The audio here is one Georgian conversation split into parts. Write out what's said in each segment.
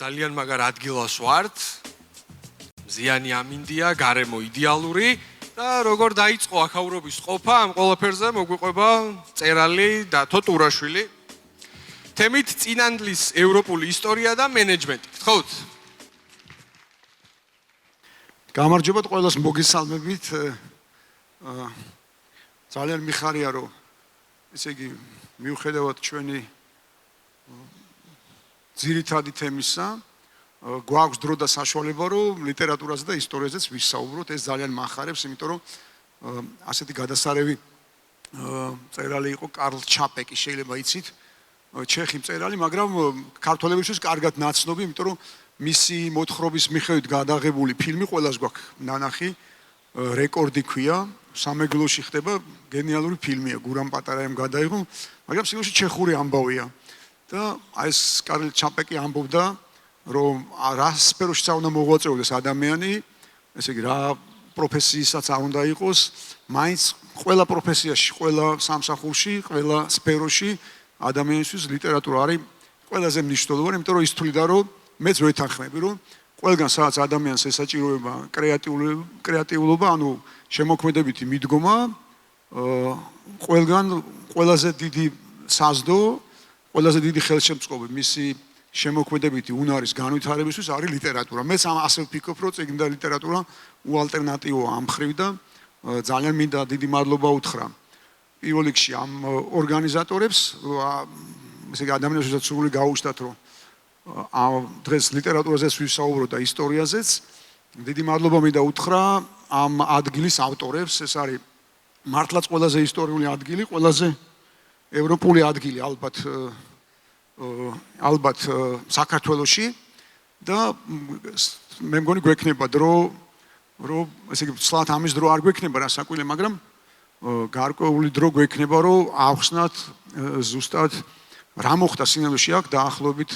ძალიან მაგარ ადგილას ვართ. მზიანი ამინდია, გარემო იდეალური და როგორ დაიწყო ახაურობის ყოფა ამ ყველაფერზე მოგვიყვება წერალი დათო ტურაშვილი. თემით წინანდლის ევროპული ისტორია და მენეჯმენტი. გთხოვთ. გამარჯობათ ყველას მოგესალმებით. ძალიან მიხარია რომ ესე იგი მიუხედავად ჩვენი ძირითადი თემისა გვაქვს დრო და საშუალება რომ ლიტერატურაზე და ისტორიაზეც ვისაუბროთ. ეს ძალიან მახარებს, იმიტომ რომ ასეთი გადასარევი მწერალი იყო კარლ ჩაპეკი, შეიძლება იცით, ჩეხი მწერალი, მაგრამ ქართველებისთვის კარგად ნაცნობი, იმიტომ რომ მისი მოთხრობის მიხედვით გადაღებული ფილმი ყველას გვაქვს ნანახი, რეკორდი ქვია, სამეგრელოში ხდება, გენიალური ფილმია, გურამ პატარაემ გადაიღო, მაგრამ სინოში ჩეხური ამბავია. და ეს კარლ ჩაპეკი ამბობდა, რომ რა სფეროში უნდა მოღვაწეობდეს ადამიანი, ესე იგი რა პროფესიისაც არ უნდა იყოს, მაინც ყველა პროფესიაში, ყველა სამსახურში, ყველა სფეროში ადამიანისთვის ლიტერატურა არის ყველაზე მნიშვნელოვანი, იმიტომ რომ ის თვლიდა, რომ მეც ვეთანხმები, რომ ყველგან სადაც ადამიანს ესაჭიროება კრეატიულობა, ანუ შემოქმედებითი მიდგომა, ყველგან ყველაზე დიდი საზდო, ყველაზე დიდი ხელშემწყობი მისი შემოქმედებითი უნარის განვითარებისთვის არის ლიტერატურა. მეც ასე ვფიქრობ, რომ წიგნი და ლიტერატურა უალტერნატივოა ამ მხრივ და ძალიან მინდა დიდი მადლობა უთხრა პირველ რიგში ამ ორგანიზატორებს, ესე იგი ადამიანებსაც სრული გაუჩნდათ, რომ დღეს ლიტერატურაზეც ვისაუბროთ და ისტორიაზეც. დიდი მადლობა მინდა უთხრა ამ ადგილის ავტორებს. ეს არის მართლაც ყველაზე ისტორიული ადგილი, ყველაზე ევროპული ადგილი ალბათ საქართველოში და მე მგონი გვექნება დრო, რომ ესე იგი ცლად ამის დრო არ გვექნება რასაკვირველი, მაგრამ გარკვეული დრო გვექნება, რომ ავხსნათ ზუსტად რა მოხდა სინამდვილეში აქ დაახლოებით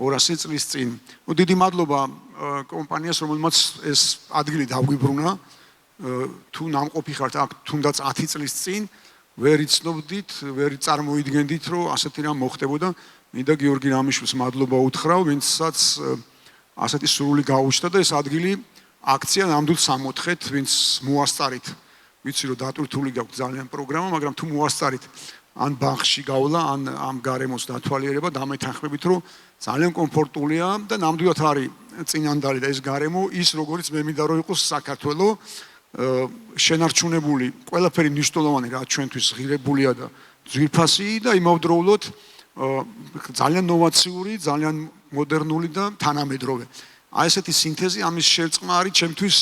200 წლის წინ. დიდი მადლობა კომპანიას, რომელმაც ეს ადგილი დაგვიბრუნა. თუ ნამყოფი ხართ აქ თუნდაც 10 წლის წინ, ვერ იცნობდით, ვერ წარმოიდგენდით, რომ ასეთი რამ მოხდებოდა. მინდა გიორგი რამიშვილს მადლობა უთხრა, ვინცაც ასეთი სრული გაუჩნდა და ეს ადგილი აქცია ნამდვილ 64-ეთ, ვინც მოასწარით. ვიცი რომ დატვირთული გაქვთ ძალიან პროგრამა, მაგრამ თუ მოასწარით ან ბაღში გავლა, ან ამ გარემოს დათვალიერება, დამეთანხმებით, რომ ძალიან კომფორტულია და ნამდვილად არის წინანდალი და ეს გარემო ის როგორც მე მინდა რომ იყოს საქართველოს შენარჩუნებული, ყველაფერი მნიშვნელოვანი რა ჩვენთვის ღირებულია და ძვირფასი და იმავდროულად ძალიან ნოვაციური, ძალიან მოდერნული და თანამედროვე. აი ესეთი სინთეზი, ამის შერწყმა არის ჩემთვის,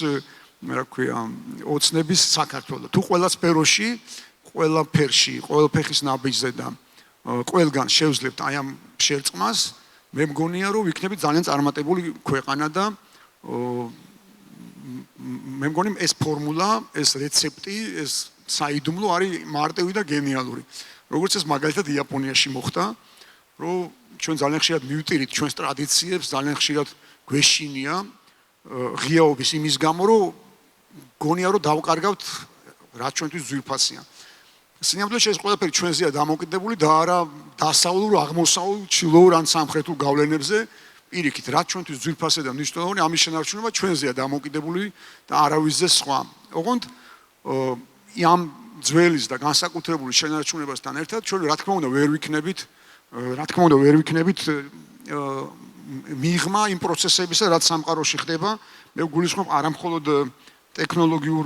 რა ქვია, ოცნების საქართველო. თუ ყველა სფეროში, ყველა ფერში, ყველა ფეხის ნაბიჯზე და ყველგან შევძლებთ აი ამ შერწყმას, მე მგონია რომ ვიქნებით ძალიან წარმატებული ქვეყანა და მე მგონი ეს ფორმულა, ეს რეცეპტი, ეს საიდუმლო არის მარტივი და გენიალური. როგორც ეს მაგალითად იაპონიაში მოხდა, რომ ჩვენ ძალიან ხშირად მივტირით ჩვენს ტრადიციებს, ძალიან ხშირად გვეშინია ღიაობის იმის გამო, რომ გონია რომ დავკარგავთ რაც ჩვენთვის ძვირფასია. სინამდვილეში ეს ყველაფერი ჩვენზეა დამოკიდებული და არა დასავლურ, აღმოსავლურ, ჩრდილოურ ან სამხრეთულ გავლენებზე. პირიქით, რაც ჩვენთვის ძვირფასია და მნიშვნელოვანი, ამის შენარჩუნება ჩვენზეა დამოკიდებული და არავისზე სხვა. ოღონდ ამ ძველის და განსაკუთრებული შენარჩუნებასთან ერთად ჩვენ რა თქმა უნდა ვერ ვიქნებით მიღმა იმ პროცესებისა, რაც სამყაროში ხდება. მე ვგულისხმობ არა მხოლოდ ტექნოლოგიურ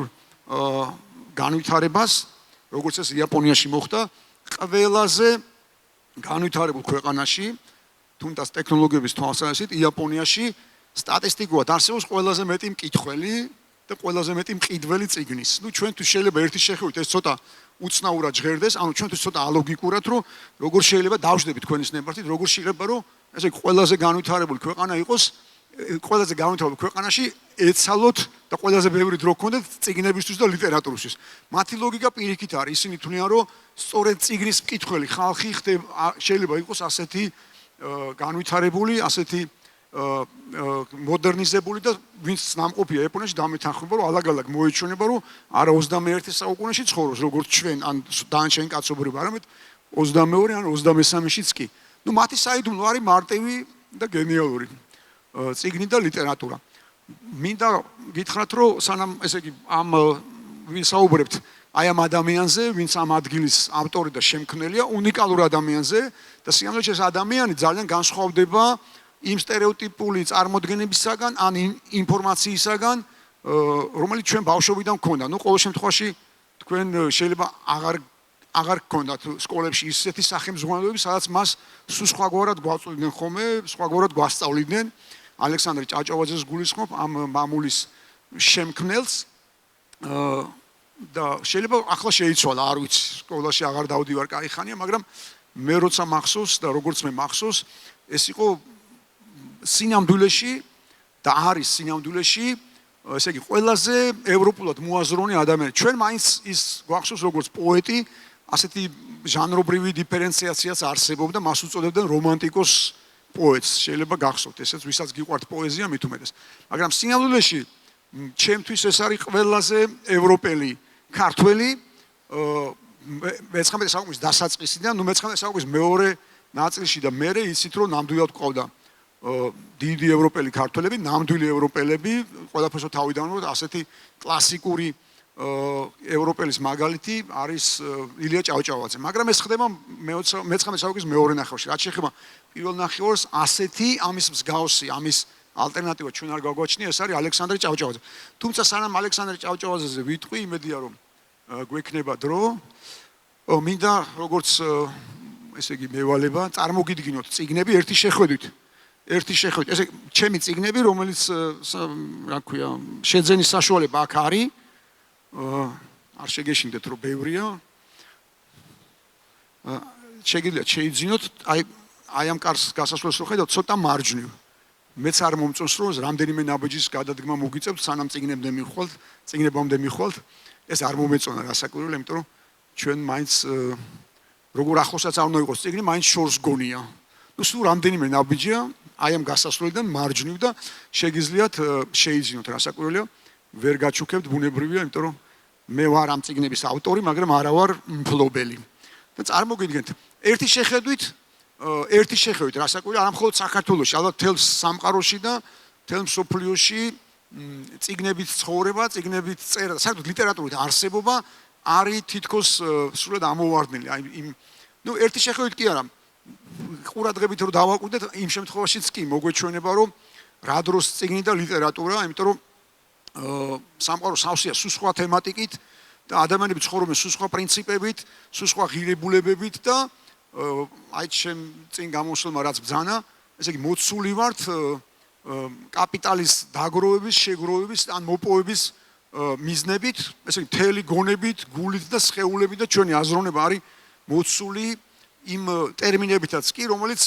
განვითარებას, როგორც ეს იაპონიაში მოხდა, ყველაზე განვითარებულ ქვეყანაში, თუნდაც ტექნოლოგიების თვალსაზრისით, იაპონიაში სტატისტიკურად არსებობს ყველაზე მეტი მკითხველი და ყველაზე მეტი მყიდველი წიგნის. ნუ ჩვენთვის შეიძლება ერთი შეხედვით ეს ცოტა უცნაურად ჟღერდეს, ანუ ჩვენთვის ცოტა ალოგიკურად, რომ როგორ შეიძლება დავждდებით თქვენის ნებართით, როგორ შეიძლება რომ ესე ყველაზე განვითარებული ქვეყანა იყოს, ყველაზე განვითარებულ ქვეყანაში ეცალოთ და ყველაზე ბევრი დრო გქონდეთ წიგნებისთვის და ლიტერატურისთვის. მათი ლოგიკა პირიქით არის, ისინი თვლიან, რომ სწორედ წიგნის მკითხველი ხალხი შეიძლება იყოს ასეთი განვითარებული, ასეთი მოდერნიზებული და ვინც ნამყოფია იაპონიაში დამეთანხმება, რომ ალაგ-ალაგ მოეჩვენება, რომ არა 21 საუკუნეში ცხოვრობს, როგორც ჩვენ, ან დანარჩენი კაცობრიობა, არამედ 22 ან 23-შიც კი. ნუ მათი საიდუმლო არის მარტივი და გენიალური. წიგნი და ლიტერატურა. მინდა გითხრათ, რომ სანამ ესე იგი ამ ვისაუბრებთ აი ამ ადამიანზე, ვინც ამ ადგილის ავტორი და შემქმნელია, უნიკალურ ადამიანზე და სიამოვნებაში ეს ადამიანი ძალიან განსხვავდება იმ სტერეოტიპული წარმოდგენებისაგან, ან ინფორმაციისაგან, რომელიც ჩვენ ბავშვობიდან გვქონდა. ნუ ყოველ შემთხვევაში თქვენ შეიძლება აღარ გქონდათ სკოლებში ისეთი სახელმძღვანელოები, სადაც მას სხვაგვარად გვაწვდიდნენ ხოლმე, სხვაგვარად გვასწავლიდნენ. ალექსანდრე ჭავჭავაძეს გულისხმობ ამ მამულის შემქმნელს და შეიძლება ახლა შეიცვალა, არ ვიცი, სკოლაში აღარ დავდივარ კაი ხანია, მაგრამ მე როცა მახსოვს და როგორც მე მახსოვს, ეს იყო სინამდვილეში და არის სინამდვილეში, ესე იგი ყველაზე ევროპულად მოაზროვნე ადამიანი. ჩვენ მაინც ის გვახსოვს როგორც პოეტი, ასეთი ჟანრობრივი დიფერენციაციაც არსებობდა, მას უწოდებდნენ რომანტიკოს პოეტს. შეიძლება გახსოვთ, ესეც ვისაც გიყვართ პოეზია მით უმეტეს. მაგრამ სინამდვილეში ჩემთვის ეს არის ყველაზე ევროპელი ქართველი მე-19 საუკუნის დასაწყისიდან, ნუ მე-19 საუკუნის მეორე ნაწილში და მერე იცით რომ ნამდვილად ყავდა დიდი ევროპელი ქართველები, ნამდვილი ევროპელები, ყველაფერს თავიდან რომ ასეთი კლასიკური ევროპელის მაგალითი არის ილია ჭავჭავაძე. მაგრამ ეს ხდება მე-19 საუკუნის მეორე ნახევარში. რაც შეეხება პირველ ნახევარს, ასეთი ამის მსგავსი, ამის ალტერნატივა ჩვენ არ გაგვაჩნია, ეს არის ალექსანდრე ჭავჭავაძე. თუმცა სანამ ალექსანდრე ჭავჭავაძეზე ვიტყვი, იმედია რომ გვექნება დრო. მინდა როგორც ესე იგი მევალება, წარმოგიდგინოთ წიგნები ერთი შეხვედრით. ესე ჩემი წიგნები, რომელიც რა ქვია, შეძენის საშუალება აქ არის. არ შეგეშინდეთ რომ ბევრია. შეგიძლიათ შეიძინოთ, აი ამ კარს გასასვლელს რო ხედავთ, ცოტა მარჯვნივ. მეც არ მომწონს რომ რამდენიმე ნაბიჯის გადადგმა მოგიწევთ, სანამ წიგნებამდე მიხვალთ. ეს არ მომეწონა რასაკვირველია, იმიტომ რომ ჩვენ მაინც როგორ ახლოსაც არ უნდა იყოს წიგნი, მაინც შორს გონია. ნუ სულ რამდენიმე ნაბიჯია, აი ამ გასასვლელიდან მარჯვნივ და შეგიძლიათ შეიძინოთ რასაკვირველია. ვერ გაჩუქებთ, ბუნებრივია, იმიტომ რომ მე ვარ ამ წიგნების ავტორი, მაგრამ არა ვარ მფლობელი. და წარმოგიდგენთ, ერთი შეხედვით, რასაკვირველია, არა მხოლოდ საქართველოში, ალბათ მთელ სამყაროში და მთელ მსოფლიოში წიგნებით ცხოვრება, წიგნებით წერა, საერთოდ ლიტერატურით არსებობა არის თითქოს სრულად ამოვარდნილი. ნუ ერთი შეხედვით კი არა, ყურადღებით რომ დავაკვირდეთ, იმ შემთხვევაშიც კი მოგვეჩვენება, რომ რა დროს წიგნი და ლიტერატურა, იმიტომ რომ სამყარო სავსეა სულ სხვა თემატიკით და ადამიანები ცხოვრობენ სულ სხვა პრინციპებით, სულ სხვა ღირებულებებით და აი ჩემ წინ გამოსულმა რაც ბძანა, ესე იგი მოცული ვართ კაპიტალის დაგროვების, შეგროვების ან მოპოვების მიზნებით, ესე იგი მთელი გონებით, გულით და სხეულებით და ჩვენი აზროვნება არის მოცული იმ ტერმინებითაც კი, რომელიც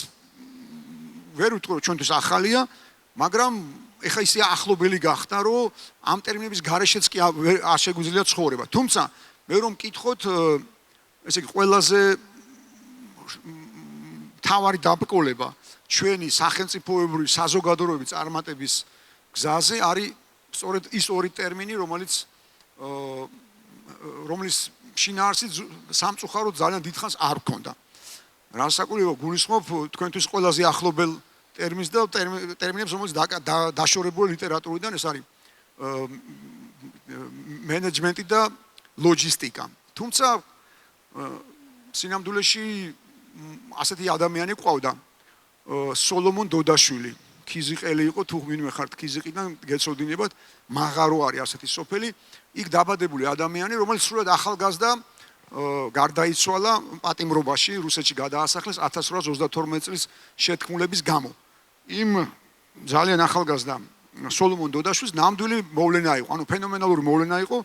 ვერ ვიტყვი რომ ჩვენთვის ახალია, მაგრამ ეხა ისე ახლობელი გახდა, რომ ამ ტერმინების გარეშეც კი არ შეგვიძლია ცხოვრება. თუმცა მე რომ მკითხოთ, ესე იგი ყველაზე თავარი დაბრკოლება ჩვენი სახელმწიფოებრივი საზოგადოებრივი წარმატების გზაზე არის სწორედ ის ორი ტერმინი, რომლის შინაარსით სამწუხაროდ ძალიან დიდხანს არ გქონდა. რასაკვირველია, გულისხმობ თქვენთვის ყველაზე ახლობელ ტერმინს და ტერმინებს, რომელიც დაშორებული ლიტერატურიდან, ეს არის მენეჯმენტი და ლოჯისტიკა. თუმცა სინამდვილეში ასეთი ადამიანი ყავდა, სოლომონ დოდაშვილი. ქიზიყელი იყო, თუ ვინმე ხართ ქიზიყიდან, გეცოდინებათ, მაღარო არის ასეთი სოფელი. იქ დაბადებული ადამიანი, რომელიც სრულად ახალგაზრდა გარდაიცვალა პატიმრობაში, რუსეთში გადაასახლეს 1832 წლის შეთქმულების გამო. იმ ძალიან ახალგაზრდა სოლომონ დოდაშვილს ნამდვილი მოვლენა იყო, ანუ ფენომენალური მოვლენა იყო.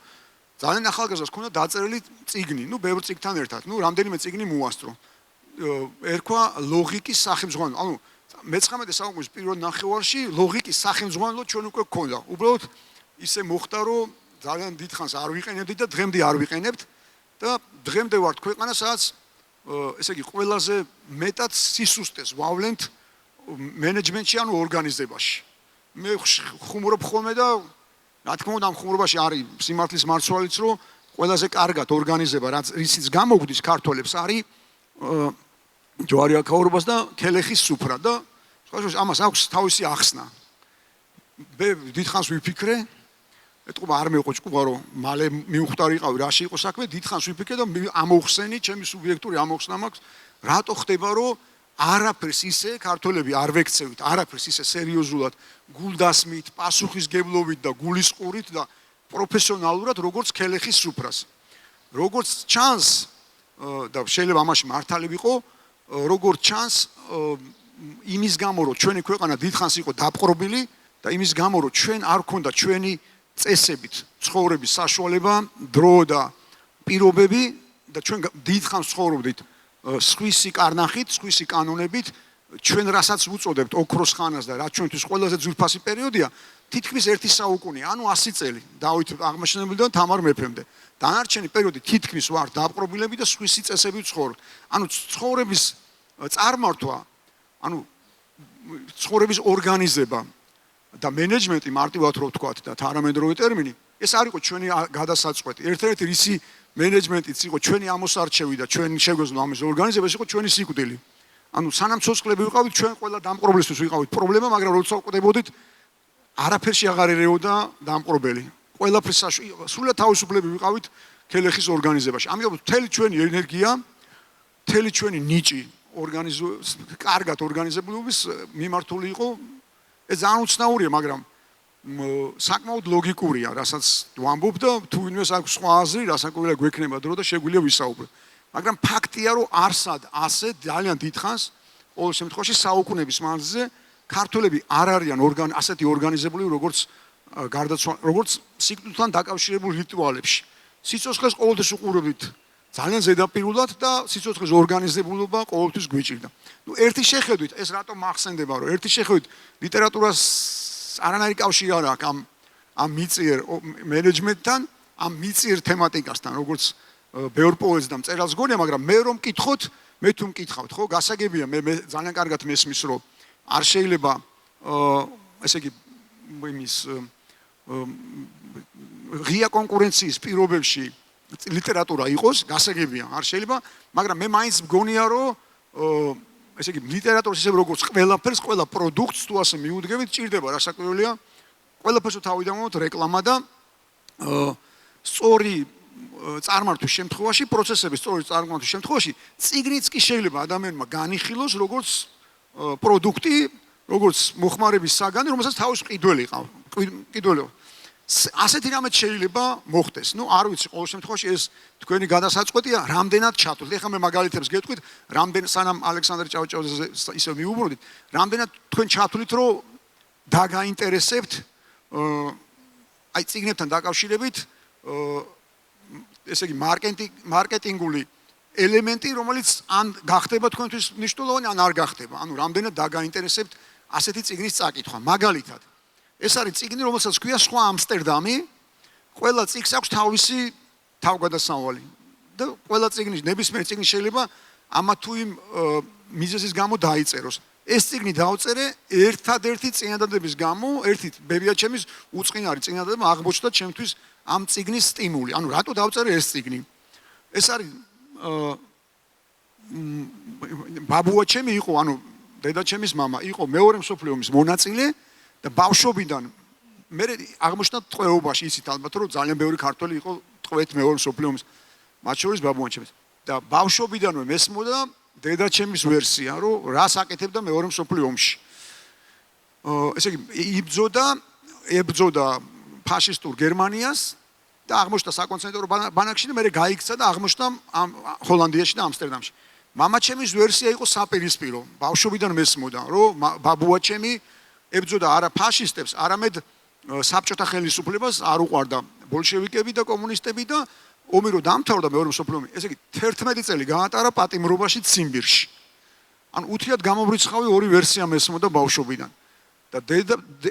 ძალიან ახალგაზრდას ჰქონდა დაწერილი წიგნი, ნუ ბევრ წიგნთან ერთად, ნუ რამდენიმე წიგნი მოასწრო. ერქვა ლოგიკის სახელმძღვანელო, ანუ მე-19 საუკუნის პირველ ნახევარში ლოგიკის სახელმძღვანელო ჩვენ უკვე გქონდა. უბრალოდ ისე მოხდა, რომ ძალიან დიდხანს არ ვიყენებდით და დღემდე არ ვიყენებთ და დღემდე ვართ ქვეყანა, სადაც ესე იგი ყველაზე მეტად სისუსტეს ვავლენთ მენეჯმენტში, ანუ ორგანიზებაში. მე ხუმრობ ხოლმე და რა თქმა უნდა, ამ ხუმრობაში არის სიმართლის მარცვალიც, რომ ყველაზე კარგად ორგანიზება, რიციც გამოგვდის ქართველებს, არის ჯვარი აქაურობას და ქელეხის სუფრა და ამას აქვს თავისი ახსნა. მე დიდხანს ვიფიქრე, ეთქობა არ მეყო ჭკუა რომ მალე მიუხვდარიყავი რაში იყო საქმე, დიდხანს ვიფიქრე და ამოვხსენი, ჩემი სუბიექტური ამოხსნა მაქვს, რატო ხდება რომ არაფერს ისე ქართველები არ ვექცევით, არაფერს ისე სერიოზულად, გულდასმით, პასუხისგებლობით და გულისყურით და პროფესიონალურად, როგორც ქელეხის სუფრას. როგორც ჩანს და შეიძლება ამაში მართალი ვიყო, როგორც ჩანს იმის გამო რომ ჩვენი ქვეყანა დიდხანს იყო დაპყრობილი და იმის გამო რომ ჩვენ არ ქონდა ჩვენი წესებით ცხოვრების საშუალება, დრო და პირობები და ჩვენ დიდხანს ცხოვრობდით სხვისი კარნახით, სხვისი კანონებით, ჩვენ რასაც ვუწოდებთ ოქროს ხანას და რაც ჩვენთვის ყველაზე ძვირფასი პერიოდია, თითქმის 1 საუკუნე, ანუ 100 წელი დავით აღმაშენებლიდან თამარ მეფემდე. დანარჩენი პერიოდი თითქმის ვარ დაპყრობილები და სხვისი წესებით ვცხოვრობთ. ანუ ცხოვრების წარმართვა, ანუ ცხოვრების ორგანიზება და მენეჯმენტი მარტივად რო ვთქვათ და თანამედროვე ტერმინი, ეს არ იყო ჩვენი გადასაწყვეტი. ერთ-ერთი რისი მენეჯმენტიც იყო ჩვენი ამოსარჩევი და ჩვენ შეგვეძლო ამის ორგანიზება, ეს იყო ჩვენი სიკვდილი. ანუ სანამ ცოცხლები ვიყავით, ჩვენ ყველა დამპყრობლისთვის ვიყავით პრობლემა, მაგრამ როცა ვკვდებოდით, არაფერში აღარ ერეოდა დამპყრობელი. ყველაფრის სრულად თავისუფლები ვიყავით ქელეხის ორგანიზებაში. ამიტომ მთელი ჩვენი ენერგია, მთელი ჩვენი ნიჭი კარგად ორგანიზებულობის მიმართული იყო. ეს ძალიან უცნაურია, მაგრამ საკმაოდ ლოგიკურია, რასაც ვამბობ და თუ ვინმეს აქვს სხვა აზრი, რასაკვირველია გვექნება დრო და შეგვიძლია ვისაუბროთ. მაგრამ ფაქტია, რომ არსად ასე ძალიან დიდხანს, ყოველ შემთხვევაში საუკუნების მანძილზე ქართველები არ არიან ასეთი ორგანიზებული, როგორც სიკვდილთან დაკავშირებულ რიტუალებში. სიცოცხლეს ყოველთვის უყურებდით ძალიან ზედაპირულად და სიცოცხლის ორგანიზებულობა ყოველთვის გვიჭირდა. ერთი შეხედვით, ეს რატომ მახსენდება, რომ ერთი შეხედვით ლიტერატურას არანაირი კავშირი არ აქვს ამ მიწიერ მენეჯმენტთან, ამ მიწიერ თემატიკასთან, როგორც ბევრ პოეტს და მწერალს გონია, მაგრამ მე რომ მკითხოთ, მე თუ მკითხავთ, ხო, გასაგებია, მე ძალიან კარგად მესმის, რომ არ შეიძლება ესე იგი იმის ღია კონკურენციის პირობებში ლიტერატურა იყოს, გასაგებია, არ შეიძლება, მაგრამ მე მაინც მგონია, რომ ესე იგი ლიტერატურას ისე როგორც ყველაფერს, ყველა პროდუქტს თუ ასე მიუდგებით, ჭირდება რასაკვირველია, ყველაფერს თავი დამოვოთ რეკლამა და სწორი წარმართვის შემთხვევაში, პროცესების სწორი წარმართვის შემთხვევაში, წიგნიც კი შეიძლება ადამიანმა განიხილოს როგორც პროდუქტი, როგორც მოხმარების საგანი, რომელსაც თავის ყიდველი ყიდველია. ასეთი რამე შეიძლება მოხდეს. არ ვიცი, ყოველ შემთხვევაში ეს თქვენი გადასაწყვეტია, რამდენად ჩათვლით. ეხლა მე მაგალითებს გეტყვით, სანამ ალექსანდრე ჭავჭავაძეზე ისე მიუბრუნდით, რამდენად თქვენ ჩათვლით, რომ დაგაინტერესებთ აი წიგნებთან დაკავშირებით ესე იგი მარკეტინგული ელემენტი, რომელიც ან გახდება თქვენთვის მნიშვნელოვანი, ან არ გახდება. ანუ რამდენად დაგაინტერესებთ ასეთი წიგნის წაკითხვა. მაგალითად, ეს არის წიგნი, რომელსაც ქვია სხვა ამსტერდამი, ყველა წიგნს აქვს თავისი თავგადასავალი და ყველა წიგნის, ნებისმიერი წიგნი შეიძლება ამა თუ იმ მიზეზის გამო დაიწეროს. ეს წიგნი დავწერე ერთადერთი წინადადების გამო, ერთი ბებიაჩემის უწყინარი წინადადება აღმოჩნდა ჩემთვის ამ წიგნის სტიმული. ანუ რატო დავწერე ეს წიგნი? ეს არის ბაბუაჩემი იყო, ანუ დედაჩემის მამა იყო მეორე მსოფლიო ომის მონაწილე და ბავშვობიდან მე აღმოჩნდა ტყვეობაში, იცით ალბათ, რომ ძალიან ბევრი ქართველი იყო ტყვეთ მეორე მსოფლიო ომის, მათ შორის ბაბუაჩემის. და ბავშვობიდანვე მესმოდა დედაჩემის ვერსია, რომ რას აკეთებდა მეორე მსოფლიო ომში. ესე იგი, იბრძოდა ფაშისტურ გერმანიას და აღმოჩნდა საკონცენტრატო ბანაკში და მე გაიქცა და აღმოჩნდა ჰოლანდიაში და ამსტერდამში. მამაჩემის ვერსია იყო საპირისპირო. ბავშვობიდან მესმოდა, რომ ბაბუაჩემი ებრძოდა არა ფაშისტებს, არამედ საბჭოთა ხელისუფლებას, არ უყვარდა ბოლშევიკები და კომუნისტები და ომი რო დამთავრდა მეორე მსოფლიო ომი, ესე იგი 11 წელი გაატარა პატიმრობაში ციმბირში. ანუ უთიად გამობრიცხავი ორი ვერსია მესმოდა ბავშვობიდან. და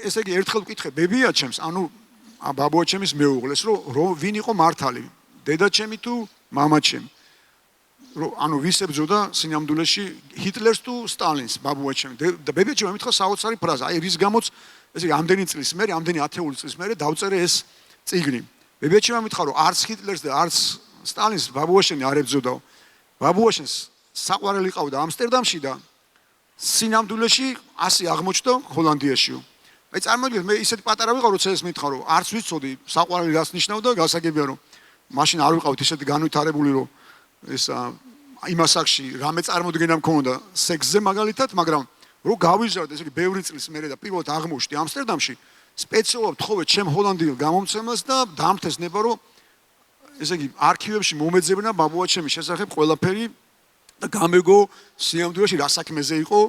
ესე იგი ერთხელ ვკითხე ბებიაჩემს, ანუ ბაბუაჩემის მეუღლეს, რომ ვინ იყო მართალი, დედაჩემი თუ მამაჩემი. ანუ ვის ებრძოდა სინამდვილეში ჰიტლერს თუ სტალინს, ბაბუაჩემი. და ბებიაჩემი მითხრა საოცარი ფრაზა, აი რის გამოც ესე იგი ამდენი წლის მერე, ამდენი ათეული წლის მერე დავწერე ეს წიგნი. ბებიაჩემი მითხრა, რომ არც ჰიტლერს და არც სტალინს ბაბუაჩემი არ ებრძოდაო. ბაბუაჩემს საყვარელი ყავდა ამსტერდამში და სინამდვილეში ასე აღმოჩნდა ჰოლანდიაშიო. აი წარმოგიდგენთ მე ისეთი პატარა ვიყავ როცა ეს მითხარ რომ არც ვიცოდი საყვარელი რას ნიშნავდა გასაგებია რომ მაშინ არ ვიყავთ ისეთი განვითარებული რომ ეს იმ ასაკში რამე წარმოდგენა მქონდა სექსზე მაგალითად მაგრამ რო გავიზარდე ესე იგი ბევრი წლის მერე და პირველად აღმოჩნდი ამსტერდამში სპეციალურად თხოვე ჩემ ჰოლანდიელ გამომცემლას და დამთეს ნება რომ ესე იგი არქივებში მომეძებნა ბაბუაჩემის შესახებ ყველაფერი და გამეგო სიამდვილეში რა საქმეზე იყო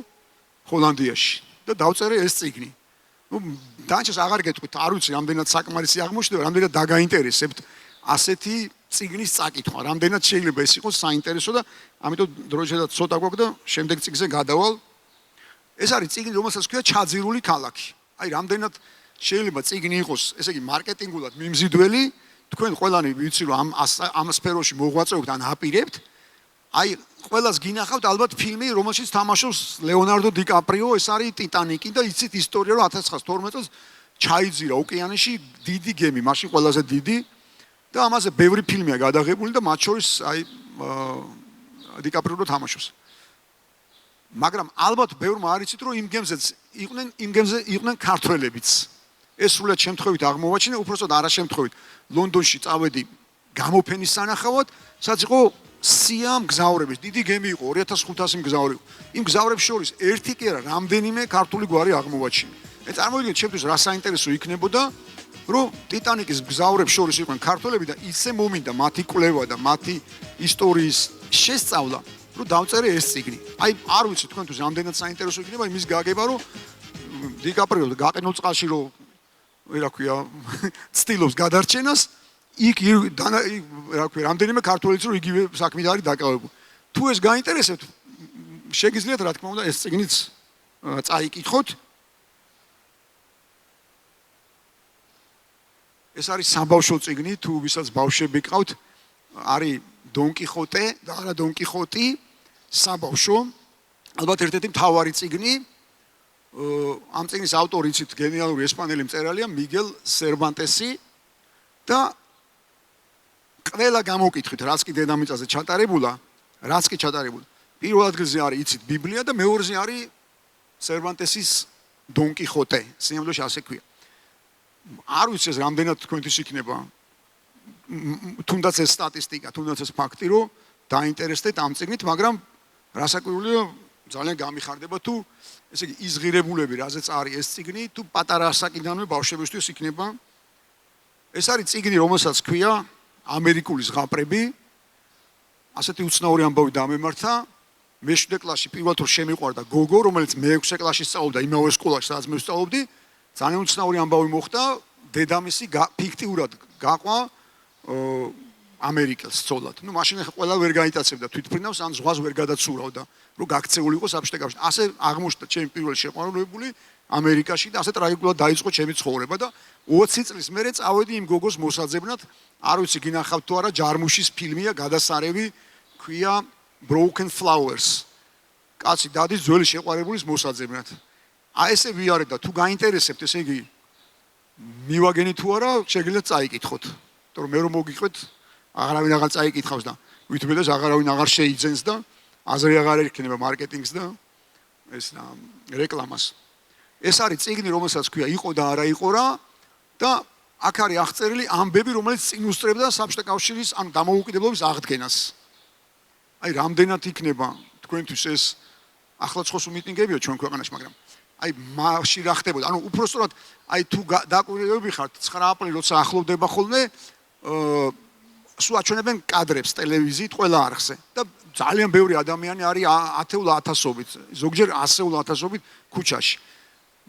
ჰოლანდიაში და დავწერე ეს წიგნი. ნუ დაჩეს აღარ გეტყვით, არ ვიცი რამდენად საკმარისი აღმოჩნდება, რამდენად დაგაინტერესებთ ასეთი წიგნის წაკითხვა, რამდენად შეიძლება ეს იყოს საინტერესო და ამიტომ დროშადად ცოტა გვაქვს და შემდეგ წიგნზე გადავალ. ეს არის წიგნი, რომელსაც ქვია ჩაძირული ქალაქი. აი რამდენად შეიძლება წიგნი იყოს, ესე იგი მარკეტინგულად მიმზიდველი, თქვენ ყველანი ვიცი რომ ამ სფეროში მოღვაწეობთ ან აპირებთ. აი ყველას გინახავთ ალბათ ფილმი რომელშიც თამაშობს ლეონარდო დიკაპრიო ეს არის ტიტანიკი და იცით ისტორია რომ 1912 წელს ჩაიძირა ოკეანეში დიდი გემი მაშინ ყველაზე დიდი და ამაზე ბევრი ფილმია გადაღებული და მათ შორის აი დიკაპრიო თამაშობს მაგრამ ალბათ ბევრმა არ იცით რომ იმ გემზე იყვნენ ქართველებიც ეს სულად შემთხვევით აღმოვაჩინე უпростод არა შემთხვევით ლონდონში წავედი გამოფენის სანახავად სადაც იყო სია მგზავრების დიდი გემი იყო 2500 მგზავრი. იმ მგზავრებს შორის ერთი კი არა, რამდენიმე ქართული გვარი აღმოვაჩინე. მე წარმოვიდგინე ჩემთვის რა საინტერესო იქნებოდა, რომ ტიტანიკის მგზავრებს შორის იყვნენ ქართველები და ისე მომინდა მათი კვლევა და მათი ისტორიის შესწავლა, რომ დავწერე ეს წიგნი. აი არ ვიცი თქვენთვის რამდენად საინტერესო იქნება იმის გაგება, რომ დიკაპრიო გაყინულ წყალში რომ რა ქვია, ცდილობს გადარჩენას იქ რა ქვია რამდენიმე ქართველიც რომ იგივე საქმით არის დაკავებული. თუ ეს გაინტერესებთ, შეგიძლიათ რა თქმა უნდა ეს წიგნიც წაიკითხოთ. ეს არის საბავშვო წიგნი, თუ ვისაც ბავშვები ყავთ, არის დონ კიხოტე და არა დონ კიხოტი, საბავშვო. ალბათ ერთ-ერთი მთავარი წიგნი. ამ წიგნის ავტორი იცით გენიალური ესპანელი მწერალია მიგელ სერვანტესი და ყველა გამოკითხით, რაც კი დედამიწაზე ჩატარებულა, რაც კი ჩატარებულა. პირველ ადგილზე არის იცით ბიბლია და მეორეზე არის სერვანტესის დონ კიხოტე, სიამოვნებაში ასე ქვია. არ ვიცი ეს რამდენად თქვენთვის იქნება თუნდაც ეს სტატისტიკა, თუნდაც ეს ფაქტი, რომ დაინტერესდეთ ამ წიგნით, მაგრამ რასაკვირველია ძალიან გამიხარდება თუ ესე იგი იზღირებულები, რაზეც არის ეს წიგნი, თუ პატარა ასაკიდანვე ბავშვებისთვის იქნება. ეს არის წიგნი, რომელსაც ქვია ამერიკული ზღაპრები. ასეთი უცნაური ამბავი დამემართა. მე-7 კლასში პირველად რომ შემიყვარდა გოგო, რომელიც მე-6 კლასში სწავლობდა იმავე სკოლაში, სადაც მე ვსწავლობდი, ძალიან უცნაური ამბავი მოხდა, დედამისი ფიქტიურად გაყვა ამერიკელს სწავლად. ნუ მაშინ ყველა ვერ გაიტაცებდა თვითფრინავს, ან ზღვას ვერ გადაცურავდა, რომ გაქცეული იყო საბჭოთა კავშირში. ასე აღმოჩნდა ჩემი პირველი შეყვარებული ამერიკაში და ასე ტრაგიკულად დაიწყო ჩემი ცხოვრება და 20 წლის მერე წავედი იმ გოგოს მოსაძებნად. არ ვიცი გინახავთ თუ არა, ჯარმუშის ფილმია გადასარევი, ქვია Broken Flowers. კაცი დადის ძველი შეყვარებულის მოსაძებნად. აი ესე ვიარეთ და თუ გაინტერესებთ, ესე იგი მივაგენი თუ არა, შეგიძლიათ წაიკითხოთ. იმიტომ რომ მე რომ მოგიყვეთ, აღარავინ აღარ წაიკითხავს და ვითმეტეს აღარავინ აღარ შეიძენს და აზრი აღარ ექნება მარკეტინგს და ეს რეკლამას. ეს არის წიგნი, რომელსაც ქვია იყო და არა იყო რა და აქ არის აღწერილი ამბები, რომელიც წინ უსწრებდა საბჭოთა კავშირის ან დამოუკიდებლობის აღდგენას. აი რამდენად იქნება თქვენთვის ეს ახლა ცხოს მიტინგებია ჩვენ ქვეყანაში, მაგრამ აი მასში რა ხდებოდა? ანუ უпростод აი თუ დაკვირვებები ხართ 9 აპრილი როცა ახლოვდება ხოლმე სულ აჩვენებენ კადრებს ტელევიზიით ყველა არხზე და ძალიან ბევრი ადამიანი არის ათეულ ათასობით, ზოგჯერ ასეულ ათასობით ქუჩაში.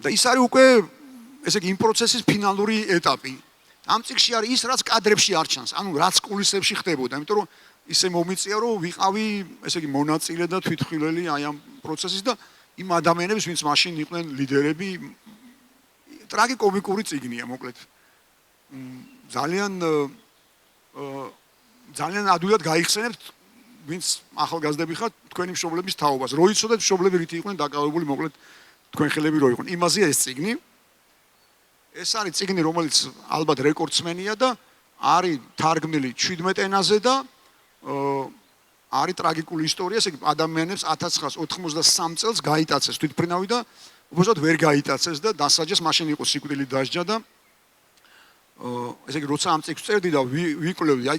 და ის არის უკვე ესე იგი იმ პროცესის ფინალური ეტაპი. ამ წიგნში არის ის, რაც კადრებში არ ჩანს, ანუ რაც კულისებში ხდებოდა, იმიტომ რომ ისე მომიწია, რომ ვიყავი ესე იგი მონაწილე და თვითმხილველი აი ამ პროცესის და იმ ადამიანების, ვინც მაშინ იყვნენ ლიდერები, ტრაგიკომიკური წიგნია, მოკლედ. ძალიან ადვილად გაიხსენებთ, ვინც ახალგაზრდები ხართ, თქვენი მშობლების თაობას. რო იცოდეთ მშობლები რითი იყვნენ დაკავებული, მოკლედ თქვენ ხელები რო იყვნენ. იმაზეა ეს წიგნი. ეს არის წიგნი, რომელიც ალბათ რეკორდსმენია და არის თარგმნილი 17 ენაზე და არის ტრაგიკული ისტორია, ესე იგი ადამიანებს 1993 წელს გაიტაცეს თვითმფრინავი და უბრალოდ ვერ გაიტაცეს და დასაჯეს, მაშინ იყო სიკვდილით დასჯა და ესე იგი როცა ამ წიგნს წერდი და ვიკვლევდი, აი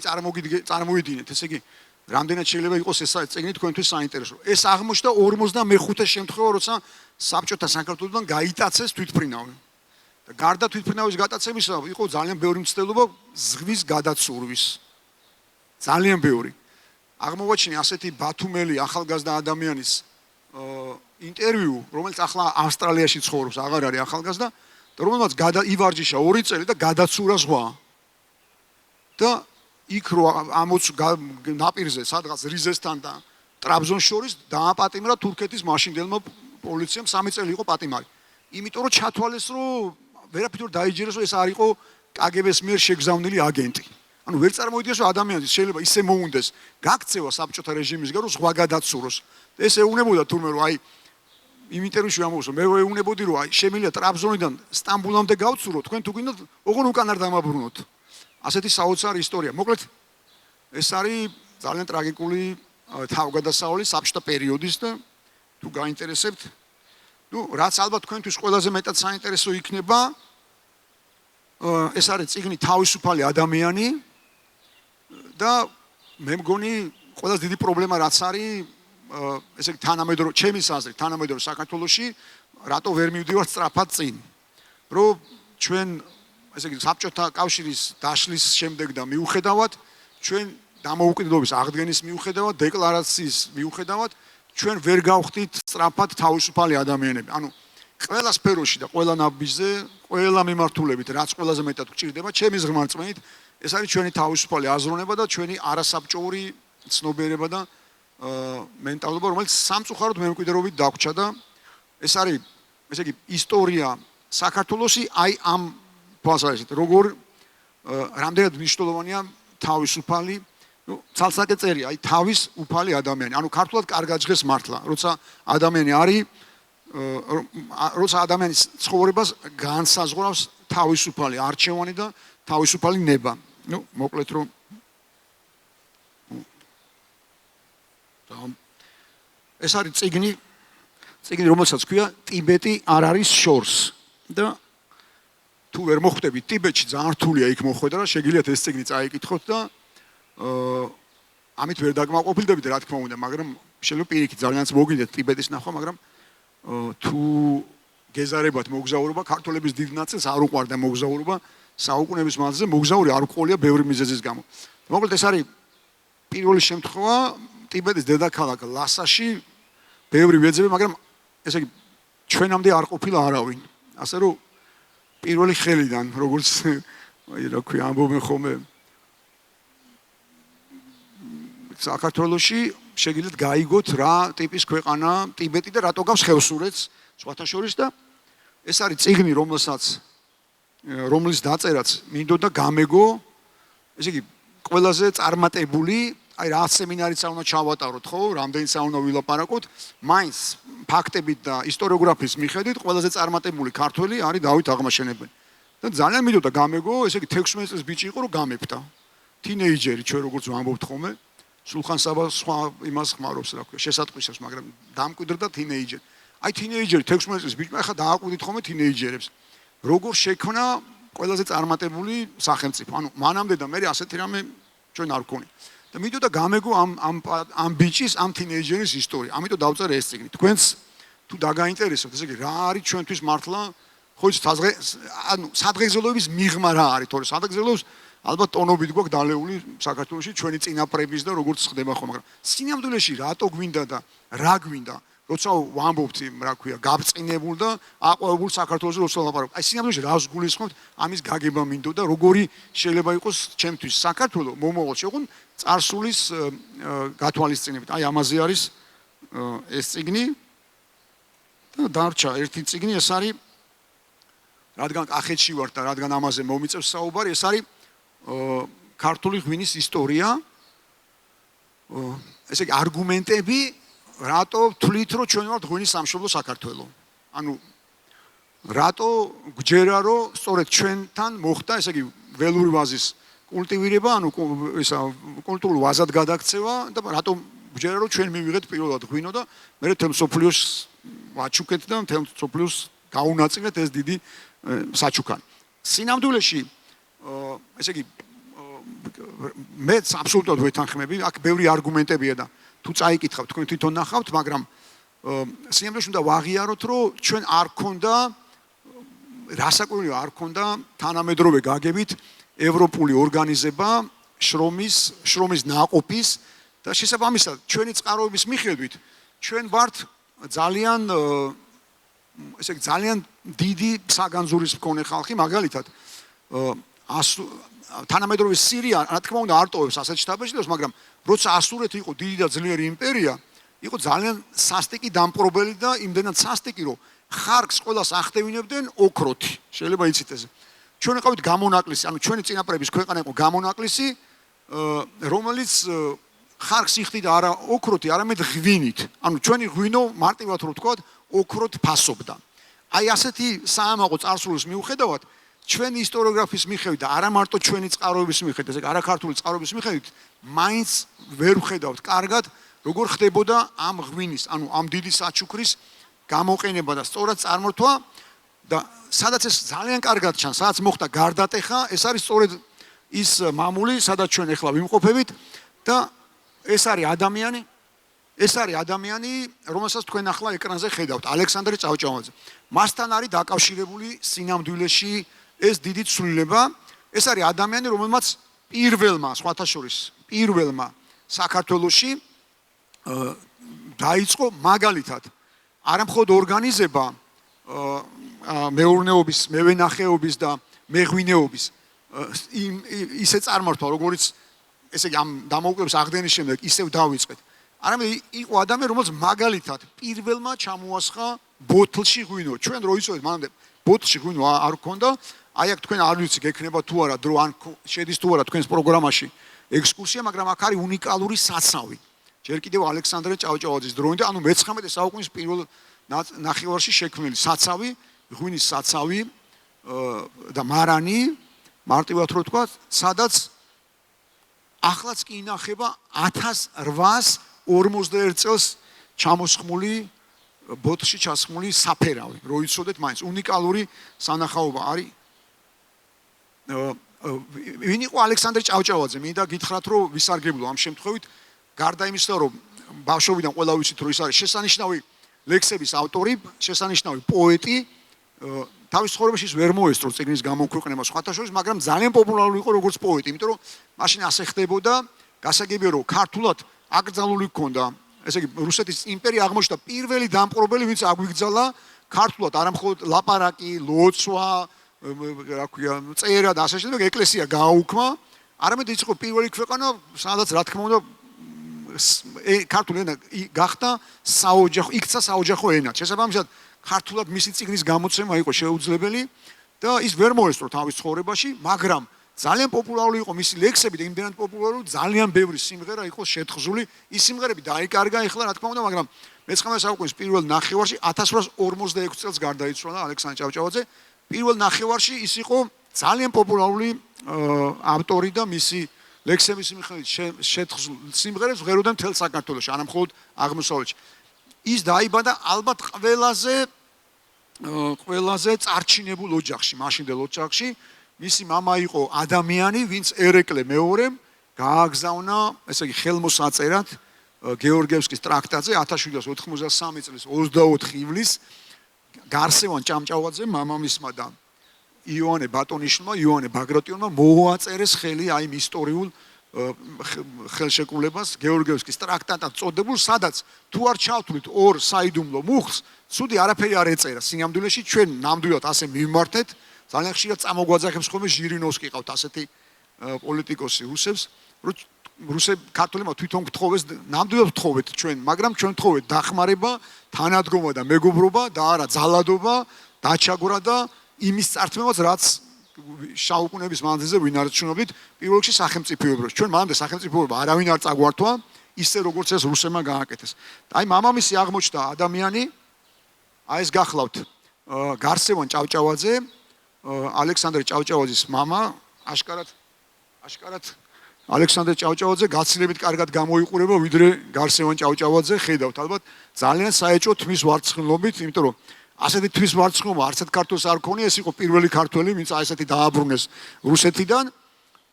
წარმოვიდგინეთ, ესე იგი რამდენად შეიძლება იყოს ეს წიგნი თქვენთვის საინტერესო. ეს აღმოჩნდა 45 შემთხვევა, როცა საბჭოთა საქართველოსთან გაიტაცეს თვითმფრინავი. და გარდა თვითმფრინავის გატაცებისა იყო ძალიან ბევრი მცდელობა ზღვის გადაცურვის. ძალიან ბევრი. აღმოვაჩინე ასეთი ბათუმელი ახალგაზრდა ადამიანის ინტერვიუ, რომელიც ახლა ავსტრალიაში ცხოვრობს, აღარ არის ახალგაზრდა და რომელმაც ივარჯიშა 2 წელი და გადაცურა ზღვა. და იქ რო ნაპირზე სადღაც რიზესთან და ტრაბზონს შორის დააპატიმრა თურქეთის მაშინდელმა პოლიციამ 3 წელი იყო პატიმარი. იმიტომ რომ ჩათვალეს რომ ვერაფერ დაიჯერეს რომ ეს არ იყო კგბ-ს მიერ შეგზავნილი აგენტი. ანუ ვერ წარმოიდგენს რომ ადამიანს შეიძლება ისე მოუნდეს გაქცევა საბჭოთა რეჟიმისგან რომ ზღვა გადაცუროს. ეს ეუნებოდა თურმე რომ აი იმ ინტერვიუში ამბობს მე ეუნებოდი რომ აი შემიძლია ტრაბზონიდან სტამბულამდე გავცურო თქვენ თუ გინდათ ოღონ უკან არ დამაბრუნოთ. ასეთი საოცარი ისტორია. მოკლედ ეს არის ძალიან ტრაგიკული თავგადასავალი საბჭოთა პერიოდის და თუ გაინტერესებთ, რაც ალბათ თქვენთვის ყველაზე მეტად საინტერესო იქნება, ეს არის წიგნი თავისუფალი ადამიანი და მე მგონი ყველაზე დიდი პრობლემა რაც არის, ესე იგი თანამედროვე ჩემის აზრით, თანამედროვე საქართველოში რატო ვერ მივდივართ სწრაფად წინ. რომ ჩვენ ესე იგი საბჭოთა კავშირის დაშლის შემდეგ და მიუხედავად ჩვენ დამოუკიდებლობის აღდგენის მიუხედავად დეკლარაციის მიუხედავად ჩვენ ვერ გავხდით სწრაფად თავისუფალი ადამიანები. ანუ ყველა სფეროში და ყველა ნაბიჯზე, ყველა მიმართულებით რაც ყველაზე მეტად გვჭირდება, ჩემი ზღმარწმენით, ეს არის ჩვენი თავისუფალი აზროვნება და ჩვენი არასაბჭოური ცნობიერება და მენტალობა, რომელიც სამწუხაროდ მემკვიდრეობით დაგვრჩა და ეს არის, ესე იგი, ისტორია საქართველოსი აი ამ თვალსაზრისით, როგორ რამდენად მნიშვნელოვანია თავისუფალი, ცალსაკე წერია, აი თავისუფალი ადამიანი. ანუ ქართულად კარგად ჟღერს მართლა, როცა ადამიანი არის, როცა ადამიანის ცხოვრებას განსაზღვრავს თავისუფალი არჩევანი და თავისუფალი ნება. მოკლედ რომ ეს არის წიგნი, რომელსაც ქვია ტიბეტი არ არის შორს და თუ ვერ მოხვდებით ტიბეტში, ძალიან რთულია იქ მოხვედრა, შეგიძლიათ ეს წიგნი წაიკითხოთ და ამით ვერ დაგმაყოფილდებით, რა თქმა უნდა, მაგრამ შეიძლება პირიქით ძალიანაც მოგიდეთ ტიბეტის ნახვა, მაგრამ თუ გეზარებათ მოგზაურობა, ქართველების დიდ ნაწილს არ უყვარდა მოგზაურობა, საუკუნეების მანძილზე მოგზაური არ უყოლია ბევრი მიზეზის გამო. მოკლედ ეს არის პირველი შემთხვევა ტიბეტის დედაქალაქ ლასაში ბევრი ვეძები, მაგრამ ესე იგი ჩვენამდე არ ყოფილა არავინ. ასე რომ პირველი ხელიდან, როგორც რა ქვია, ამბობენ ხოლმე საქართველოში შეგიძლიათ გაიგოთ რა ტიპის ქვეყანა ტიბეტი და რატო გავს ხევსურეთს სხვათა შორის და ეს არის წიგნი, რომლის დაწერაც მინდოდა გამეგო, ესე იგი ყველაზე წარმატებული, აი რა სემინარიც არ უნდა ჩავატაროთ, ხო, რამდენიც არ უნდა ვილაპარაკოთ, მაინც ფაქტებით და ისტორიოგრაფიის მიხედვით ყველაზე წარმატებული ქართველი არის დავით აღმაშენებელი. და ძალიან მინდოდა გამეგო, ესე იგი 16 წლის ბიჭი იყო, რომ გამეფთა. თინეიჯერი ჩვენ როგორც ვამბობთ ხოლმე, სულხან საბა სხვა იმას ხმარობს, რა ქვია, შესატყვისებს, მაგრამ დამკვიდრდა თინეიჯერი. აი თინეიჯერი 16 წლის ბიჭმა ახლა დააკვირდით ხოლმე თინეიჯერებს. როგორ შექმნა ყველაზე წარმატებული სახელმწიფო. ანუ მანამდე და მე ასეთი რამე ჩვენ არ ვქონია. და მინდოდა გამეგო ამ ბიჭის, ამ თინეიჯერის ისტორია. ამიტომ დავწერე ეს წიგნი. თქვენს თუ დაგაინტერესებთ, ესე იგი რა არის ჩვენთვის მართლა, ხო იცით, ანუ სადღეგრძელოების მიღმა რა არის, თორე სადღეგრძელოების ალბათ ტონობით გვაქვს დალეული საქართველოში ჩვენი წინაპრების და როგორც ხდება ხო, მაგრამ სინამდვილეში რატო გვინდა და რა გვინდა, როცა ვამბობთ, რა ქვია, გაბწყინებულ და აყვავებულ საქართველოს როცა ლაპარაკობ. აი სინამდვილეში რას გულისხმობთ, ამის გაგება მინდოდა, როგორი შეიძლება იყოს ჩემთვის საქართველო მომავალში, ოღონ წარსულის გათვალისწინებით. აი ამაზე არის ეს წიგნი და დარჩა ერთი წიგნი, ეს არის რადგან კახეთში ვარ და რადგან ამაზე მომიწევს საუბარი, ეს არის ქართული ღვინის ისტორია. ესე იგი არგუმენტები რატო ვთვლით, რომ ჩვენ ვართ ღვინის სამშობლო საქართველო. ანუ რატო გვჯერა, რომ სწორედ ჩვენთან მოხდა, ესე იგი ველური ვაზის კულტივირება, ანუ ისა კულტურულ ვაზად გადაქცევა და რატო გვჯერა, რომ ჩვენ მივიღეთ პირველად ღვინო და მე თემ სოფლიოს ვაჩუქეთ და მთელ სოფლიოს გაუნაწილეთ ეს დიდი საჩუქარი. სინამდვილეში ესე იგი მეც აბსოლუტურად ვეთანხმები, აქ ბევრი არგუმენტებია და თუ წაიკითხავთ, თქვენ თვითონ ნახავთ, მაგრამ სინამდვილეში უნდა ვაღიაროთ, რომ ჩვენ არ ქონდა რასაკვირველია არ ქონდა თანამედროვე გაგებით ევროპული ორგანიზება შრომის ნაყოფის და შესაბამისად ჩვენი წყაროების მიხედვით ჩვენ ვართ ძალიან ესე იგი ძალიან დიდი საგანძურის მქონე ხალხი მაგალითად თანამედროვე სირია რა თქმა უნდა არტოვებს ასეთ შტაბეჭდილებას, მაგრამ როცა ასურეთი იყო დიდი და ძლიერი იმპერია, იყო ძალიან სასტიკი დამპყრობელი და იმდენად სასტიკი, რომ ხარკს ყველას ახდევინებდნენ ოქროთი. შეიძლება იცით ეს. ჩვენ ვიყავით გამონაკლისი, ანუ ჩვენი წინაპრების ქვეყანა იყო გამონაკლისი, რომელიც ხარკს იხდიდა არა ოქროთი, არამედ ღვინით. ანუ ჩვენი ღვინო მარტივად რო ვთქვათ, ოქროთ ფასობდა. აი ასეთი საამაყო წარსულის მიუხედავად ჩვენი ისტორიოგრაფიის მიხედვით და არა მარტო ჩვენი წყაროების მიხედვით, ესე არა ქართული წყაროების მიხედვით, მაინც ვერ ვხედავთ კარგად, როგორ ხდებოდა ამ ღვინის, ანუ ამ დიდი საჩუქრის გამოყენება და სწორად წარმართვა და სადაც ეს ძალიან კარგად ჩანს, სადაც მოხდა გარდატეხა, ეს არის სწორედ ის მამული, სადაც ჩვენ ახლა ვიმყოფებით და ეს არის ადამიანი, რომელსაც თქვენ ახლა ეკრანზე ხედავთ, ალექსანდრე ჭავჭავაძე. მასთან არის დაკავშირებული სინამდვილეში ეს დიდი ცვლილება, ეს არის ადამიანი, რომელმაც სხვათა შორის პირველმა საქართველოში დაიწყო მაგალითად არა მხოლოდ ორგანიზება მეურნეობის, მევენახეობის და მეღვინეობის ისე წარმართვა, როგორც ესე იგი ამ დამოუკიდებლობის აღდგენის შემდეგ ისევ დავიწყეთ. არამედ იყო ადამიანი, რომელიც მაგალითად პირველმა ჩამოასხა ბოთლში ღვინო. ჩვენ რო იცოდეთ, მანამდე ბოთლში ღვინო არ ქონდა. აი აქ თქვენ არ ვიცი გექნება თუ არა დრო ან შედის თუ არა თქვენს პროგრამაში ექსკურსია, მაგრამ აქ არის უნიკალური საცავი. ჯერ კიდევ ალექსანდრე ჭავჭავაძის დროინდ, ანუ მე-19 საუკუნის პირველ ნახევარში შექმნილი საცავი, ღვინის საცავი და მარანი, მარტივად რო ვთქვა, სადაც ახლაც კი ინახება 1841 წელს ჩამოსხმული ბოთლში ჩასხმული საფერავი. რო იცოდეთ, მაინც უნიკალური სანახაობა არის. ვინ იყო ალექსანდრე ჭავჭავაძე? მინდა გითხრათ, რომ ვისარგებლო ამ შემთხვევით, გარდა იმისა, რომ ბავშვობიდან ყველა ვიცით, რომ ის არის შესანიშნავი ლექსების ავტორი, შესანიშნავი პოეტი, თავის ცხოვრებაში ის ვერ მოესწრო წიგნის გამოქვეყნება სხვათა შორის, მაგრამ ძალიან პოპულარული იყო როგორც პოეტი, იმიტომ რომ მაშინ ასე ხდებოდა, გასაგებია რომ ქართულად აკრძალული ჰქონდა, ესე იგი რუსეთის იმპერია აღმოჩნდა პირველი დამპყრობელი, ვინც აგვიგზალა ქართულად, არა მხოლოდ ლაპარაკი, ლოცვა, რა ქვია, წერა და ასე შემდეგ, ეკლესია გააუქმა, არამედ ის იყო პირველი ქვეყანა, სადაც რა თქმა უნდა ქართული ენა გახდა საოჯახო, იქცა საოჯახო ენად. შესაბამისად, ქართულად მისი წიგნის გამოცემა იყო შეუძლებელი და ის ვერ მოესწრო თავის ცხოვრებაში, მაგრამ ძალიან პოპულარული იყო მისი ლექსები და იმდენად პოპულარული, ძალიან ბევრი სიმღერა იყო შეთხზული. ის სიმღერები დაიკარგა ეხლა რა თქმა უნდა, მაგრამ მე-19 საუკუნის პირველ ნახევარში 1846 წელს გარდაიცვალა ალექსანდრე ჭავჭავაძე. პირველ ნახევარში ის იყო ძალიან პოპულარული ავტორი და მისი ლექსების მიხედვით შეთხზულ სიმღერებს ვღეროდა მთელ საქართველოში, არა მხოლოდ აღმოსავლეთში. ის დაიბადა ალბათ ყველაზე წარჩინებულ ოჯახში, მაშინდელ ოჯახში. მისი მამა იყო ადამიანი, ვინც ერეკლე მეორემ გააგზავნა, ესე იგი ხელმოსაწერად გეორგიევსკის ტრაქტატზე 1793 წლის 24 ივლისს გარსევან ჭავჭავაძემ მამამისმა და იონე ბატონიშვილმა, იონე ბაგრატიონმა მოუაწერეს ხელი აი იმ ისტორიულ ხელშეკრულებას გეორგიევსკის ტრაქტატად წოდებულ, სადაც თუ არ ჩავთვლით ორ საიდუმლო მუხლს, ცუდი არაფერი არ ეწერა. სინამდვილეში ჩვენ ნამდვილად ასე მივმართეთ, ძალიან ხშირად წამოგვაძახებს ხოლმე ჟირინოვსკი ყავთ ასეთი პოლიტიკოსი რუსები ქართულებმა თვითონ გთხოვეს, ნამდვილად გთხოვეთ ჩვენ, მაგრამ ჩვენ გთხოვეთ დახმარება, თანადგომა და მეგობრობა და არა ძალადობა, დაჩაგვრა და იმის წართმევაც, რაც საუკუნეების მანძილზე ვინ არ ჩნობით, პირველ რიგში სახელმწიფოებრებს. ჩვენ მანამდე სახელმწიფოება არავინ არ წაგვართვა, ისე როგორც ეს რუსებმა გააკეთეს. აი მამამისი აღმოჩნდა ადამიანი, აი ეს გახლავთ გარსევან ჭავჭავაძე, ალექსანდრე ჭავჭავაძის მამა, აშკარად ალექსანდრე ჭავჭავაძე გაცილებით კარგად გამოიყურება ვიდრე გარსევან ჭავჭავაძე ხედავთ ალბათ ძალიან საეჭვო თმის ვარცხნილობით იმიტომ რომ ასეთი თმის ვარცხნილობა არც ერთ ქართველს არ ქონია ეს იყო პირველი ქართველი ვინც ასეთი დააბრუნეს რუსეთიდან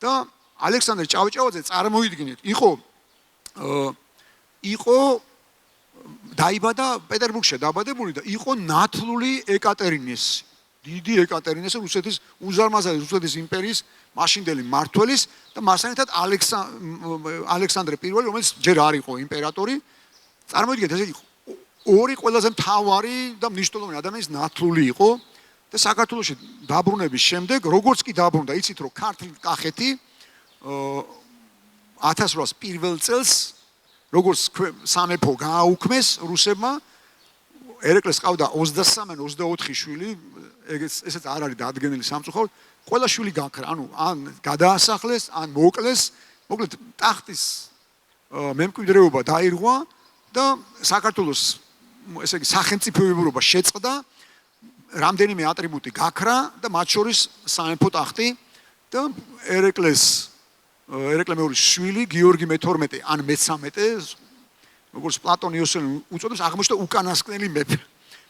და ალექსანდრე ჭავჭავაძე წარმოიდგინეთ იყო დაიბადა პეტერბურგში დაბადებული და იყო ნათლული ეკატერინესი დიდი ეკატერინესი რუსეთის უზარმაზარი რუსეთის იმპერიის მაშინდელი მმართველის და მასთან ერთად ალექსანდრე პირველი რომელიც ჯერ არ იყო იმპერატორი წარმოიდგინეთ ესე იგი ორი ყველაზე მთავარი და მნიშვნელოვანი ადამიანის ნათლული იყო და საქართველოში დაბრუნების შემდეგ როგორც კი დაბრუნდა იცით რომ ქართლ კახეთი 1801 წელს როგორც სამეფო გააუქმეს რუსებმა ერეკლეს ყავდა 23-24 შვილი ესეც არ არის დადგენილი სამწუხაროდ ყველა შვილი გაქრა ანუ ან გადაასახლეს ან მოკლეს მოკლედ ტახტის მემკვიდრეობა დაირღვა და საქართველოს ესე იგი სახელმწიფოებრობა შეწყდა რამდენიმე ატრიბუტი გაქრა და მათ შორის სამეფო ტახტი და ერეკლე მეორის შვილი გიორგი მე-12 ან მე-13 როგორც პლატონ იოსელი უწოდებს აღმოჩნდა უკანასკნელი მეფე.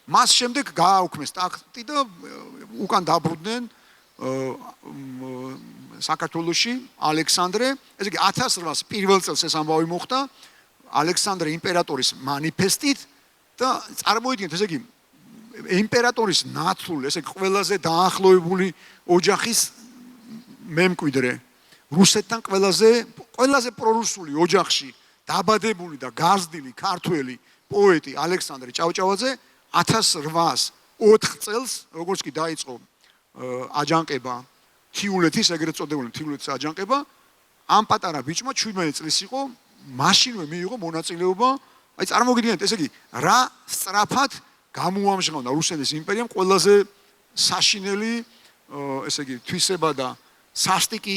მას შემდეგ გააუქმეს ტახტი და უკან დაბრუნდნენ საქართველოში ალექსანდრე, ესე იგი 1801 წელს ეს ამბავი მოხდა ალექსანდრე იმპერატორის მანიფესტით და წარმოიდგინეთ ესე იგი იმპერატორის ნათლული, ესე იგი ყველაზე დაახლოებული ოჯახის მემკვიდრე რუსეთთან ყველაზე პრორუსული ოჯახში დაბადებული და გაზრდილი ქართველი პოეტი ალექსანდრე ჭავჭავაძე 1804 წელს როგორც კი დაიწყო აჯანყება თიულეთის ეგრეთ წოდებული თიულეთის აჯანყება ამ პატარა ბიჭმა 17 წლის იყო მაშინვე მიიღო მონაწილეობა აი წარმოგიდგენთ ესე იგი რა სწრაფად გამოამჟღავნა რუსეთის იმპერიამ ყველაზე საშინელი ესე იგი თვისება და სასტიკი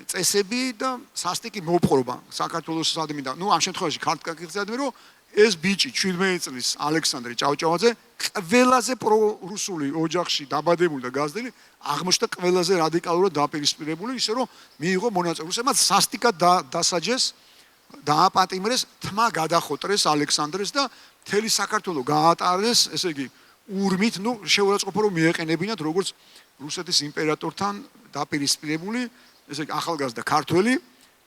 წესები და სასტიკი მოპყრობა საქართველოს სადმიდან. ნუ ამ შემთხვევაში ქართკაკიხზადმე რომ ეს ბიჭი 17 წლის ალექსანდრე ჭავჭავაძე ყველაზე პრორუსული ოჯახში დაბადებული და გაზრდილი აღმოჩნდა ყველაზე რადიკალურად დაპირისპირებული ისე რომ მიიღო მონაწილეობა. რუსებმა სასტიკად დასაჯეს დააპატიმრეს თმა გადახოტრეს ალექსანდრეს და მთელი საქართველო გაატარეს ესე იგი ურმით ნუ შეურაცხყოფა რომ მიეყენებინათ როგორც რუსეთის იმპერატორთან დაპირისპირებული ესე იგი ახალგაზრდა ქართველი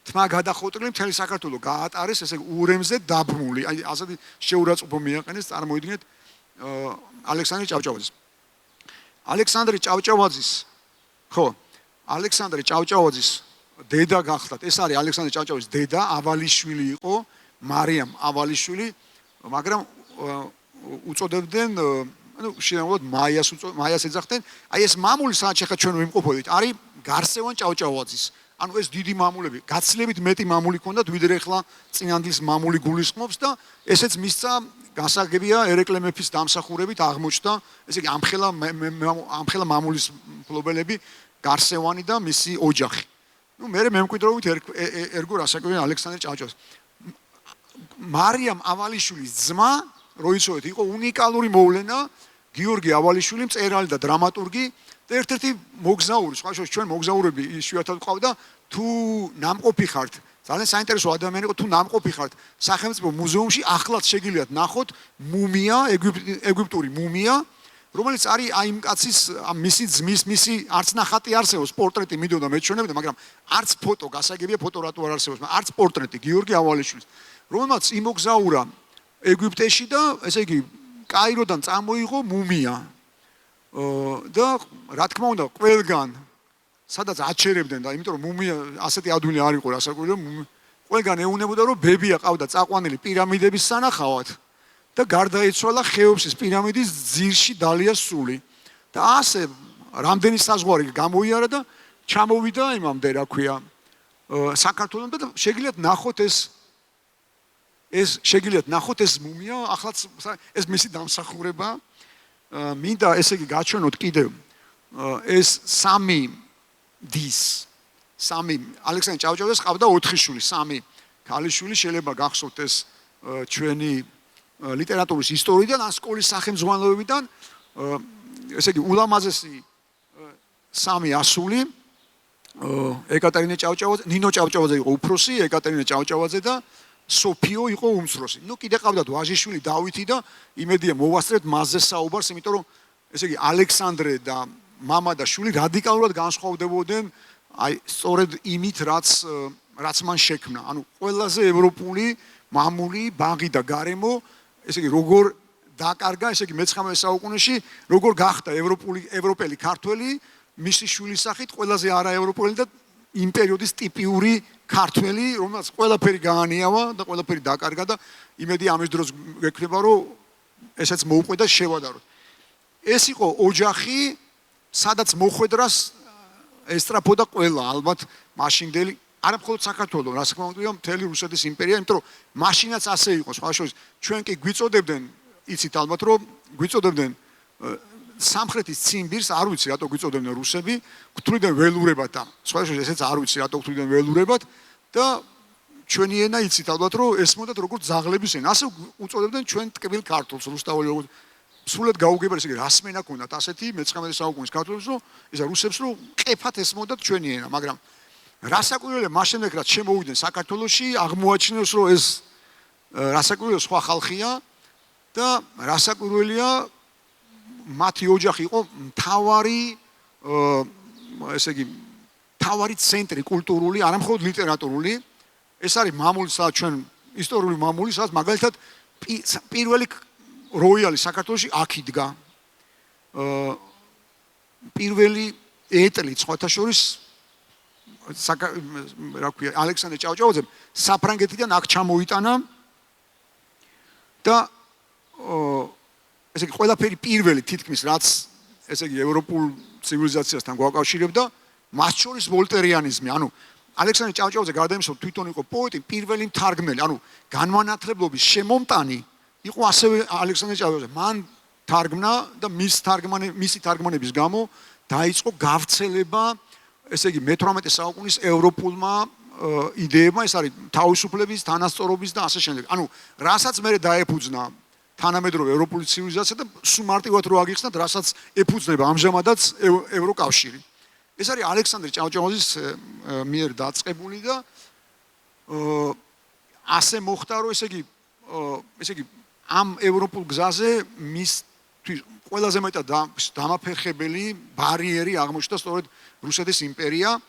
თმა გადახოტრილი მთელი საქართველო გაატარეს ესე იგი ურემზე დაბმული აი ასეთი შეურაცხყოფა მიაყენეს წარმოიდგინეთ ალექსანდრე ჭავჭავაძის ალექსანდრე ჭავჭავაძის დედა გახლდათ ეს არის ალექსანდრე ჭავჭავაძის დედა ავალიშვილი იყო მარიამ ავალიშვილი მაგრამ უწოდებდნენ ანუ შეიძლება მაიას ეძახდნენ აი ეს მამული სადაც ახლა ჩვენ ვიმყოფოდით არის გარსევან ჭავჭავაძის ანუ ეს დიდი მამულები გაცილებით მეტი მამული ქონდათ ვიდრე ახლა წინანდლის მამული გულისხმობს და ესეც მისცა გასაგებია ერეკლე მეფის დამსახურებით აღმოჩნდა ესე იგი ამხელა მამულის მფლობელები გარსევანი და მისი ოჯახი ნუ მე მემკვიდრეობით ერგო რასაკვირველია ალექსანდრე ჭავჭავაძე მარიამ ავალიშვილის ძმა როიცოვეთ იყო უნიკალური მოვლენა გიორგი ავალიშვილი მწერალი და დრამატურგი და ერთ-ერთი მოგზაური სხვა შორის ჩვენ მოგზაურები იშვიათად ყავდა თუ ნამყოფი ხართ ძალიან საინტერესო ადამიანი იყო თუ ნამყოფი ხართ სახელმწიფო მუზეუმში ახლაც შეგიძლიათ ნახოთ მუმია ეგვიპტური მუმია რომელიც არის აი იმ კაცის მისი ძმის მისი არც ნახატი არსებობს პორტრეტი მიდოდა მეჩვენებდა მაგრამ არც ფოტო გასაგებია ფოტო რატო არ არსებობს მაგრამ არც პორტრეტი გიორგი ავალიშვილის რომელმაც იმოგზაურა ეგვიპტეში და ესე იგი კაიროდან წამოიღო მუმია და რა თქმა უნდა ყველგან სადაც აჩერებდნენ და იმიტომ რომ მუმია ასეთი ადვილი არ იყო რასაკვირველია ყველგან ეუნებოდა რომ ბებია ყავდა წაყვანილი პირამიდების სანახავად და გარდაიცვალა ხეოფსის პირამიდის ძირში დალიას სული და ასე რამდენი საზღვარი გამოიარა და ჩამოვიდა იმამდე რა ქვია საქართველოს და შეგიძლიათ ნახოთ ეს მუმია ახლაც ეს მისი დამსახურება მინდა ესე იგი გაჩვენოთ კიდევ ეს სამი ალექსანდრე ჭავჭავაძეს ყავდა 4 შვილი 3 ქალიშვილი შეიძლება გახსოვთ ეს ჩვენი ლიტერატურის ისტორიიდან ან სკოლის სახელმძღვანელოებიდან ესე იგი ულამაზესი 3 ასული ეკატერინა ჭავჭავაძე, ნინო ჭავჭავაძე იყო უფროსი, ეკატერინა ჭავჭავაძე და სოფიო იყო უმცროსი. ნუ კიდე ყავდათ ვაჟიშვილი დავითი და იმედია მოვასწრებთ მასზე საუბარს, იმიტომ რომ ესე იგი ალექსანდრე და მამა და შვილი რადიკალურად განსხვავდებოდნენ აი სწორედ იმით რაც მან შექმნა. ანუ ყველაზე ევროპული მამული ბაღი და გარემო, ესე იგი როგორ დაკარგა, ესე იგი მე-19 საუკუნეში როგორ გახდა ევროპელი ქართველი მისი შვილის სახით ყველაზე არაევროპელი და იმ პერიოდის ტიპიური ქართველი, რომელსაც ყველაფერი გაანიავა და ყველაფერი დაკარგა და იმედი ამის დროს გექნება რომ ესეც მოუყვება შევადაროთ. ეს იყო ოჯახი, სადაც მოხვედრას ესტრაფოდა ყველა ალბათ მაშინდელი არა მხოლოდ საქართველოს, რა თქმა უნდა, მთელი რუსეთის იმპერია, იმიტომ რომ მაშინაც ასე იყო, სხვა შორის ჩვენ კი გვიწოდებდნენ, იცით ალბათ რომ გვიწოდებდნენ სამხრეთის ციმბირს, არ ვიცი რატო გვიწოდებდნენ რუსები, გვთვლიდნენ ველურებად და სხვა შორის ესეც არ ვიცი რატო გვთვლიდნენ ველურებად და ჩვენი ენა იცით ალბათ რომ ესმოდათ როგორც ზაღლების ენა, ასე უწოდებდნენ ჩვენ ტკბილ ქართულს, რუსთაველი როგორც სულად გაუგებარი, ესე იგი რასმენა ქონდათ ასეთი მე-19 საუკუნის ქართველებს, რომ ისა რუსებს რომ ყეფად ესმოდათ ჩვენი ენა, მაგრამ რასაკვირველია მას შემდეგ რაც შემოვიდნენ საქართველოში, აღმოაჩინეს რომ ეს რასაკვირველია სხვა ხალხია და რასაკვირველია მათი ოჯახი იყო მთავარი ესე იგი მთავარი ცენტრი კულტურული, არა მხოლოდ ლიტერატურული. ეს არის მამული, სადაც ჩვენ ისტორიული მამული, სადაც მაგალითად პირველი როიალი საქართველოში აქ იდგა. პირველი ეტლი სხვათა შორის რა ქვია, ალექსანდრე ჭავჭავაძემ საფრანგეთიდან აქ ჩამოიტანა და ესე იგი ყველაფერი პირველი თითქმის რაც ესე იგი ევროპულ ცივილიზაციასთან გვაკავშირებდა, მათ შორის ვოლტერიანიზმი, ანუ ალექსანდრე ჭავჭავაძე გარდა თვითონ იყო პოეტი, პირველი მთარგმნელი, ანუ განმანათლებლობის შემომტანი იყო ასევე ალექსანდრე ჭავჭავაძე. მან თარგმნა და მისი თარგმანების გამო დაიწყო გავრცელება ესე იგი მე-18 საუკუნის ევროპულმა იდეებმა, ეს არის თავისუფლების, თანასწორობის და ასე შემდეგ. ანუ რასაც მე დაეფუძნა თანამედროვე ევროპული ცივილიზაცია და სულ მარტივად რო აგიხსნათ, რასაც ეფუძნება ამჟამადაც ევროკავშირი. ეს არის ალექსანდრე ჭავჭავაძის მიერ დაწყებული და ასე მოხდა, რომ ესე იგი ამ ევროპულ გზაზე მისთვის ყველაზე მეტად დამაფერხებელი ბარიერი აღმოჩნდა სწორედ რუსეთის იმპერია.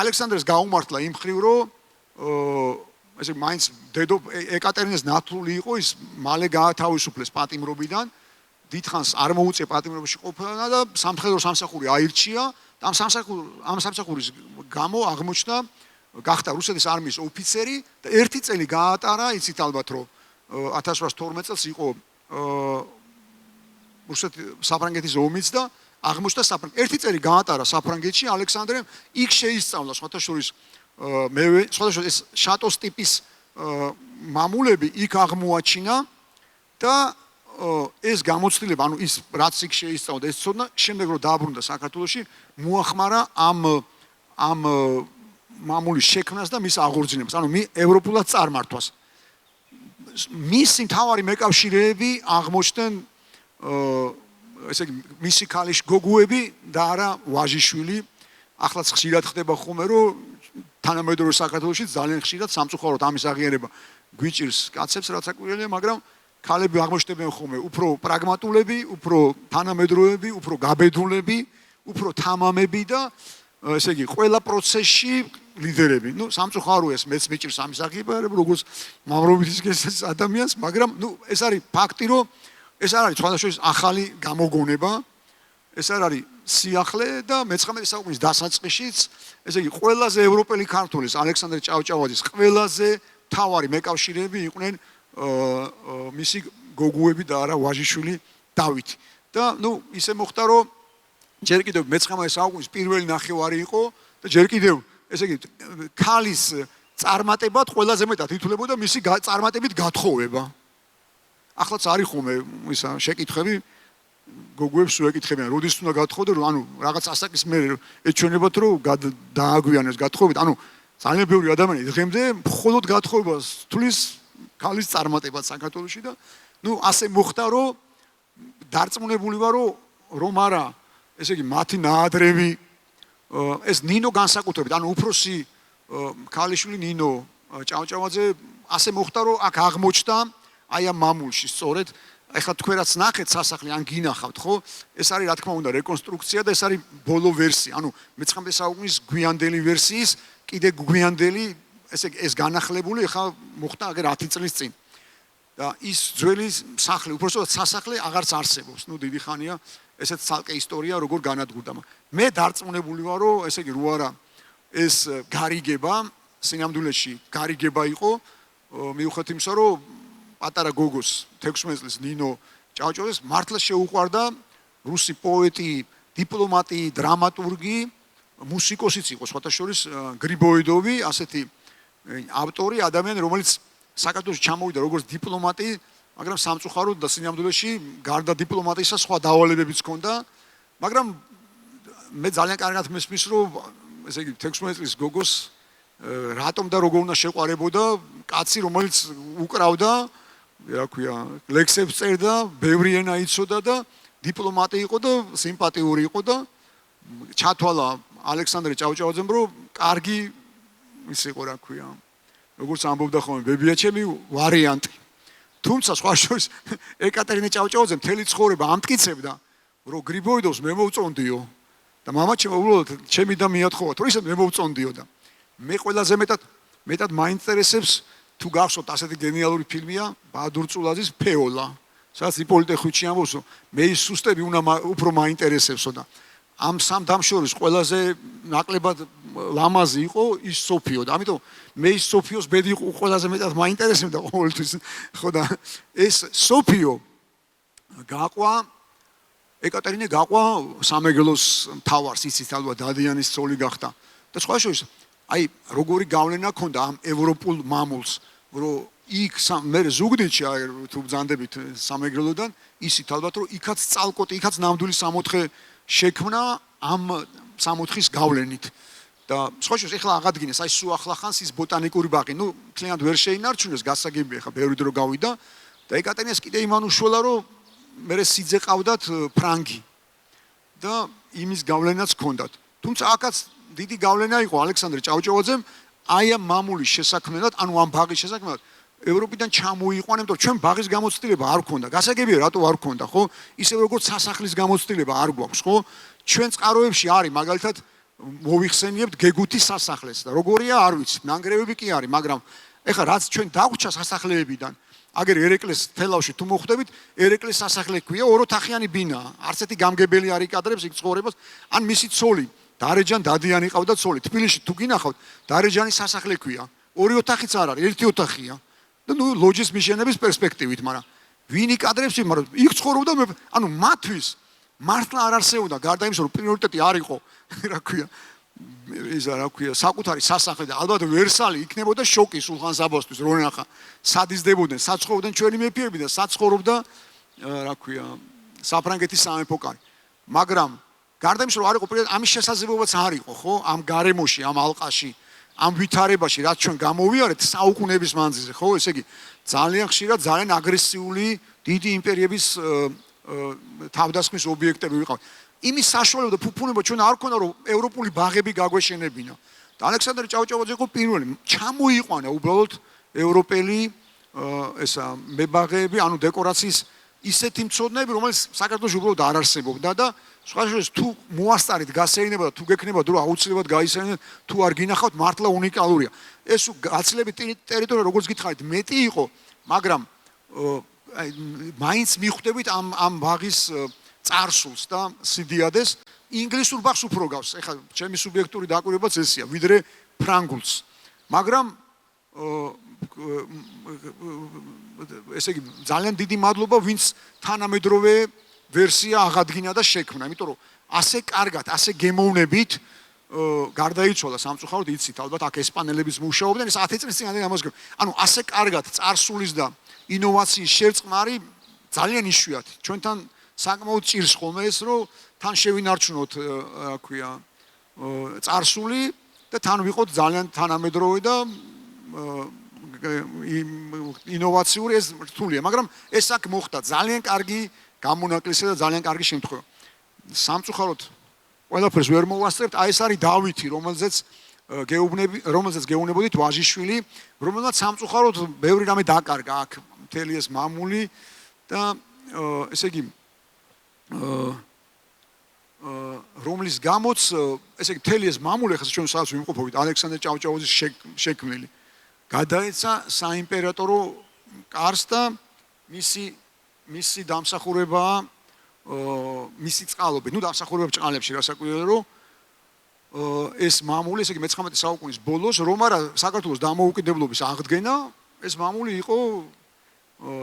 ალექსანდრეს გაუმართლა იმ ხრივ, რომ ესე მაინც დედო ეკატერინეს ნათლული იყო, ის მალე გაათავისუფლეს პატიმრობიდან, დიდხანს არ მოუწია პატიმრობაში ყოფნა და სამხედრო სამსახური აირჩია და ამ სამსახურის გამო აღმოჩნდა, გახდა რუსეთის არმიის ოფიცერი და ერთი წელი გაატარა, იცით ალბათ რომ 1812 წელს იყო საფრანგეთის ომიც და აღმოჩნდა ერთი წელი გაატარა საფრანგეთში ალექსანდრემ, იქ შეისწავლა სხვათა შორის ეს შატოს ტიპის მამულები იქ აღმოაჩინა და ეს გამოცდილება, ანუ ის რაც იქ შეისწავლა, ეს ცოდნა შემდეგ რომ დააბრუნდა საქართველოში, მოახმარა ამ მამულის შექმნას და მის აღორძინებას, ანუ ევროპულად წარმართვას. მისი მთავარი მეკავშირეები აღმოჩნდნენ ესე იგი მისი ქალიშვილი გოგუები და არა ვაჟიშვილი. ახლაც ხშირად ხდება ხოლმე რომ თანამედროვე საქართველოში ძალიან ხშირად სამწუხაროდ ამის აღიარება გვიჭირს კაცებს, რაც აკვირელია, მაგრამ ქალები აღმოჩნდებიან ხოლმე უფრო პრაგმატულები, უფრო თანამედროვეები, უფრო გაბედულები, უფრო თამამები და ესე იგი ყველა პროცესში ლიდერები. ნუ სამწუხაროა ეს მეც მიჭირს ამის აღიარება როგორც მამრობითის ადამიანს, მაგრამ ნუ ეს არის ფაქტი, რომ ეს არ არის სხვადასხვა ახალი გამოგონება, ეს არ არის სიახლე და მე-19 საუკუნის დასაწყისშიც, ესე იგი ყველაზე ევროპელი ქართველის ალექსანდრე ჭავჭავაძის ყველაზე მთავარი მეკავშირეები იყვნენ მისი გოგუები და არა ვაჟიშვილი დავითი. და ნუ ისე მოხდა, რომ ჯერ კიდევ მე-19 საუკუნის პირველი ნახევარი იყო და ჯერ კიდევ ესე იგი ქალის წარმატებად ყველაზე მეტად ითვლებოდა მისი წარმატებით გათხოვება. ახლაც არის ხოლმე ისა შეკითხები გოგუებს უეკითხებიან, როდის უნდა გათხოვდე, ანუ რაღაც ასაკის მერე ეჩვენებათ, რომ დააგვიანეს გათხოვებით, ანუ ძალიან ბევრი ადამიანი დღემდე მხოლოდ გათხოვებას თulis ქალის წარმატებად საქართველოში და ნუ ასე მოხდა, რომ დარწმუნებული ვარ, რომ არა, ესე იგი მათი ნაადრევი ეს ნინო განსაკუთრებით, ანუ უფროსი ქალიშვილი ნინო ჭავჭავაძე ასე მოხდა, რომ აქ აღმოჩნდა აი ამ მამულში სწორედ ეხლა თქვენ რაც ნახეთ სასახლე ან გინახავთ, ხო? ეს არის რა თქმა უნდა რეკონსტრუქცია და ეს არის ბოლო ვერსია, ანუ მე-19 საუკუნის გვიანდელი ვერსიის კიდე გვიანდელი ეს განახლებული ეხლა მოხდა აგერ 10 წლის წინ. და ის ძველი სახლი, უბრალოდ სასახლე აღარც არსებობს. ნუ დიდი ხანია ესეც ცალკე ისტორია როგორ განადგურდა. მე დარწმუნებული ვარ, რომ ესე იგი რო არა ეს გარიგება სინამდვილეში გარიგება იყო, მიუხედავად იმისა, რომ პატარა გოგოს 16 წლის ნინო ჭავჭავაძეს მართლა შეუყვარდა რუსი პოეტი, დიპლომატი, დრამატურგი, მუსიკოსიც იყო, სხვათა შორის გრიბოიდოვი, ასეთი ავტორი, ადამიანი, რომელიც საქართველოს ჩამოვიდა როგორც დიპლომატი, მაგრამ სამწუხაროდ და სინამდვილეში გარდა დიპლომატისა სხვა დავალებებიც ჰქონდა, მაგრამ მე ძალიან კარგად მესმის, რომ ესე იგი 16 წლის გოგოს რატომ და როგორ უნდა შეყვარებოდა კაცი, რომელიც უკრავდა, რა ქვია, ლექსებს წერდა, ბევრი ენა იცოდა და დიპლომატი იყო და სიმპათიური იყო და ჩათვალა ალექსანდრე ჭავჭავაძემ, რომ კარგი ის იყო, რა ქვია, როგორც ამბობდა ხოლმე ბებიაჩემი ვარიანტი. თუმცა სხვა შორის ეკატერინე ჭავჭავაძე მთელი ცხოვრება ამტკიცებდა, რომ გრიბოიდოვს მე მოვწონდიო და მამაჩემ უბრალოდ ჩემი და მიათხოვა, რომ ისე მე მოვწონდიო და მე ყველაზე მეტად მაინტერესებს თუ გახსოვთ ასეთი გენიალური ფილმია ბაადურ წულაძის ფეოლა, სადაც იპოლიტე ხვიჩი ამბობს, მე ის სუსტები უფრო მაინტერესებსო და ამ სამ დამშორის ყველაზე ნაკლებად ლამაზი იყო ის სოფიო და ამიტომ მე ის სოფიოს ბედი ყველაზე მეტად მაინტერესებდა ყოველთვის, ხო და ეს სოფიო გაყვა ეკატერინე გაყვა სამეგრელოს მთავარს, იცით ალბათ დადიანის ცოლი გახდა და სხვა შორის აი როგორი გავლენა ჰქონდა ამ ევროპულ მამულს, რომ იქ მე ზუგდიდში თუ ბრძანდებით სამეგრელოდან ისით ალბათ რომ იქაც წალკოტი, იქაც ნამდვილი სამოთხე შექმნა ამ სამოთხის გავლენით და სხვა შორის ეხლა აღადგინეს აი სულ ახლახანს ის ბოტანიკური ბაღი, ნუ მთლიანად ვერ შეინარჩუნეს, გასაგებია ხა ბევრი დრო გავიდა და ეკატერინეს კიდე იმან უშველა, რომ მე სიძე ყავდათ ფრანგი და იმის გავლენაც ჰქონდათ. თუმცა აქაც დიდი გავლენა იყო ალექსანდრე ჭავჭავაძემ აი ამ მამულის შესაქმნელად, ანუ ამ ბაღის შესაქმნელად ევროპიდან ჩამოიყვანა, იმიტომ რომ ჩვენ ბაღის გამოცდილება არ გქონდა. გასაგებია რატო არ გქონდა, ხო? ისე როგორც სასახლის გამოცდილება არ გვაქვს, ხო? ჩვენ წყაროებში არის მაგალითად მოვიხსენიებთ გეგუთის სასახლეს და როგორია არ ვიცით, ნანგრევები კი არის, მაგრამ ეხლა რაც ჩვენ დაგვჭა სასახლეებიდან, აგერ ერეკლეს თელავში თუ მოხვდებით, ერეკლეს სასახლე ქვია, ოროთახიანი ბინაა. არც ერთი გამგებელი არ იკადრებს იქ ცხოვრებას, ან მისი ცოლი დარეჯან დადიანი ყავდა ცოლი. თბილისში თუ გინახავთ, დარეჯანის სასახლე ქვია. ორი ოთახიც არ არის, ერთი ოთახია. და ნუ ლოჯის მიშენების პერსპექტივით, მაგრამ ვინ იკადრებს იმ, მაგრამ იქ ცხოვრობდა, ანუ მათთვის მართლა არ არსებობდა, გარდა იმისა, რომ პრიორიტეტი არ იყო, რა ქვია, რა ქვია, საკუთარი სასახლე და ალბათ ვერსალი იქნებოდა შოკი სულხან საბოსთვის, რო ნახა, სად იზრდებოდნენ, სად ცხოვრობდნენ ჩვენი მეფეები და სად ცხოვრობდა, რა ქვია, საფრანგეთის სამეფო კარი. მაგრამ გარდა იმისა, რომ არ იყო პრიორიტეტი, ამის შესაძლებლობაც არ იყო, ხო? ამ გარემოში, ამ ალყაში, ამ ვითარებაში, რაც ჩვენ გამოვიარეთ საუკუნეების მანძილზე, ხო? ესე იგი, ძალიან ხშირად ძალიან აგრესიული დიდი იმპერიების თავდასხმის ობიექტები ვიყავთ. იმის საშუალება და ფუფუნება ჩვენ არ ქონდა, რომ ევროპული ბაღები გაგვეშენებინა. და ალექსანდრე ჭავჭავაძე იყო პირველი, ჩამოიყვანა უბრალოდ ევროპელი ესა მებაღეები, ანუ დეკორაციის ისეთი მცოდნეები, რომელიც საქართველოში უბრალოდ არ არსებობდა და სხვა შორის თუ მოასწარით გასეირნება და თუ გექნებათ რომ აუცილებლად გაისეირნეთ, თუ არ გინახავთ, მართლა უნიკალურია. ეს გაცილებით ტერიტორია როგორც გითხარით მეტი იყო, მაგრამ აი მაინც მიხვდებით ამ ბაღის წარსულს და სიდიადეს. ინგლისურ ბაღს უფრო გავს. ეხლა ჩემი სუბიექტური დაკვირვებაც ესია, ვიდრე ფრანგულს. მაგრამ ესე იგი ძალიან დიდი მადლობა, ვინც თანამედროვე ვერსია აღადგინა და შექმნა, იმიტომ რომ ასე კარგად, ასე გემოვნებით გარდაიცვალა სამწუხაროდ, იცით, ალბათ აქ ესპანელებიც მუშაობდნენ, ეს 10 წლის წინადან ამას. ანუ ასე კარგად წარსულის და ინოვაციის შერწყმარი ძალიან იშვიათი. ჩვენთან საკმაოდ ჭირს ხოლმე ეს, რომ თან შევინარჩუნოთ, რა ქვია, წარსული და თან ვიყოთ ძალიან თანამედროვე და ინოვაციური, ეს რთულია, მაგრამ ეს აქ მოხდა ძალიან კარგი გამონაკლისი და ძალიან კარგი შემთხვევა. სამწუხაროდ ყველაფერს ვერ მოვასწრებთ, აი ეს არის დავითი, რომელზეც გეუბნებოდით ვაჟიშვილი, რომელსაც სამწუხაროდ ბევრი რამე დაკარგა აქ მთელი ეს მამული და ესე იგი რომლის გამოც ესე იგი მთელი ეს მამული ხა ჩვენ სადაც ვიმყოფებით ალექსანდრე ჭავჭავაძის შექმნილი გადაეცა საიმპერატორო კარს და მისი დამსახურება მისი წყალობით, დამსახურება ბჭყალებში რასაკვირველია რომ ეს მამული, ესე იგი მე-19 საუკუნის ბოლოს რომ არა საქართველოს დამოუკიდებლობის აღდგენა, ეს მამული იყო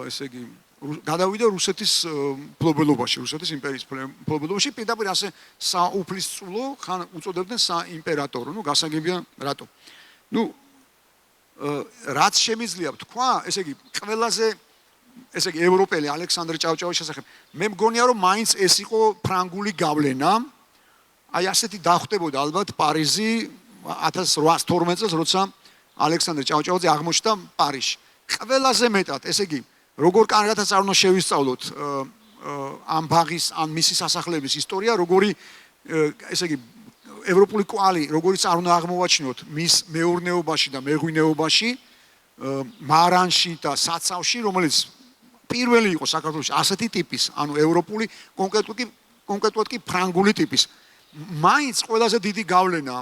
ესე იგი გადავიდა რუსეთის მფლობელობაში, რუსეთის იმპერიის მფლობელობაში, პირდაპირ ასე საუფლისწულო ხან უწოდებდნენ საიმპერატორო, გასაგებია რატო. რაც შემიძლია თქვა, ესე იგი ყველაზე ესე იგი ევროპელი ალექსანდრე ჭავჭავაძის შესახებ, მე მგონია რომ მაინც ეს იყო ფრანგული გავლენა. აი ასეთი დახვდებოდა ალბათ პარიზი 1812 წელს, როცა ალექსანდრე ჭავჭავაძე აღმოჩნდა პარიზში. ყველაზე მეტად, ესე იგი, როგორ კარგადაც არ უნდა შევისწავლოთ ამ ბაღის, ან მისი სასახლეების ისტორია, როგორი ესე იგი ევროპული კვალი, როგორიც არ უნდა აღმოვაჩინოთ მის მეურნეობაში და მეღვინეობაში, მარანში და საცავში, რომელიც პირველი იყო საქართველოში ასეთი ტიპის, ანუ ევროპული, კონკრეტულად კი ფრანგული ტიპის. მაინც ყველაზე დიდი გავლენა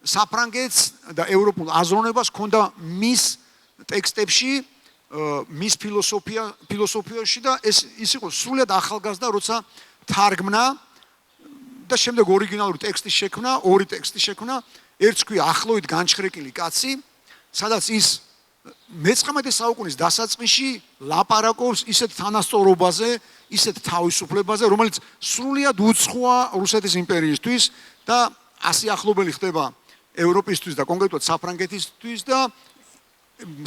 საფრანგეთს და ევროპულ აზროვნებას ჰქონდა მის ტექსტებში, მის ფილოსოფიაში და ის იყო სრულიად ახალგაზრდა, როცა თარგმნა და შემდეგ ორიგინალური ტექსტის შექმნა, ორი ტექსტის შექმნა, ერთს ქვია ახლოვით განჩხრეკილი კაცი, სადაც ის მე-19 საუკუნის დასაწყისში ლაპარაკობს ისეთ თანასწორობაზე, ისეთ თავისუფლებაზე, რომელიც სრულიად უცხოა რუსეთის იმპერიისთვის და ასიახლობელი ხდება ევროპისთვის და კონკრეტულად საფრანგეთისთვის და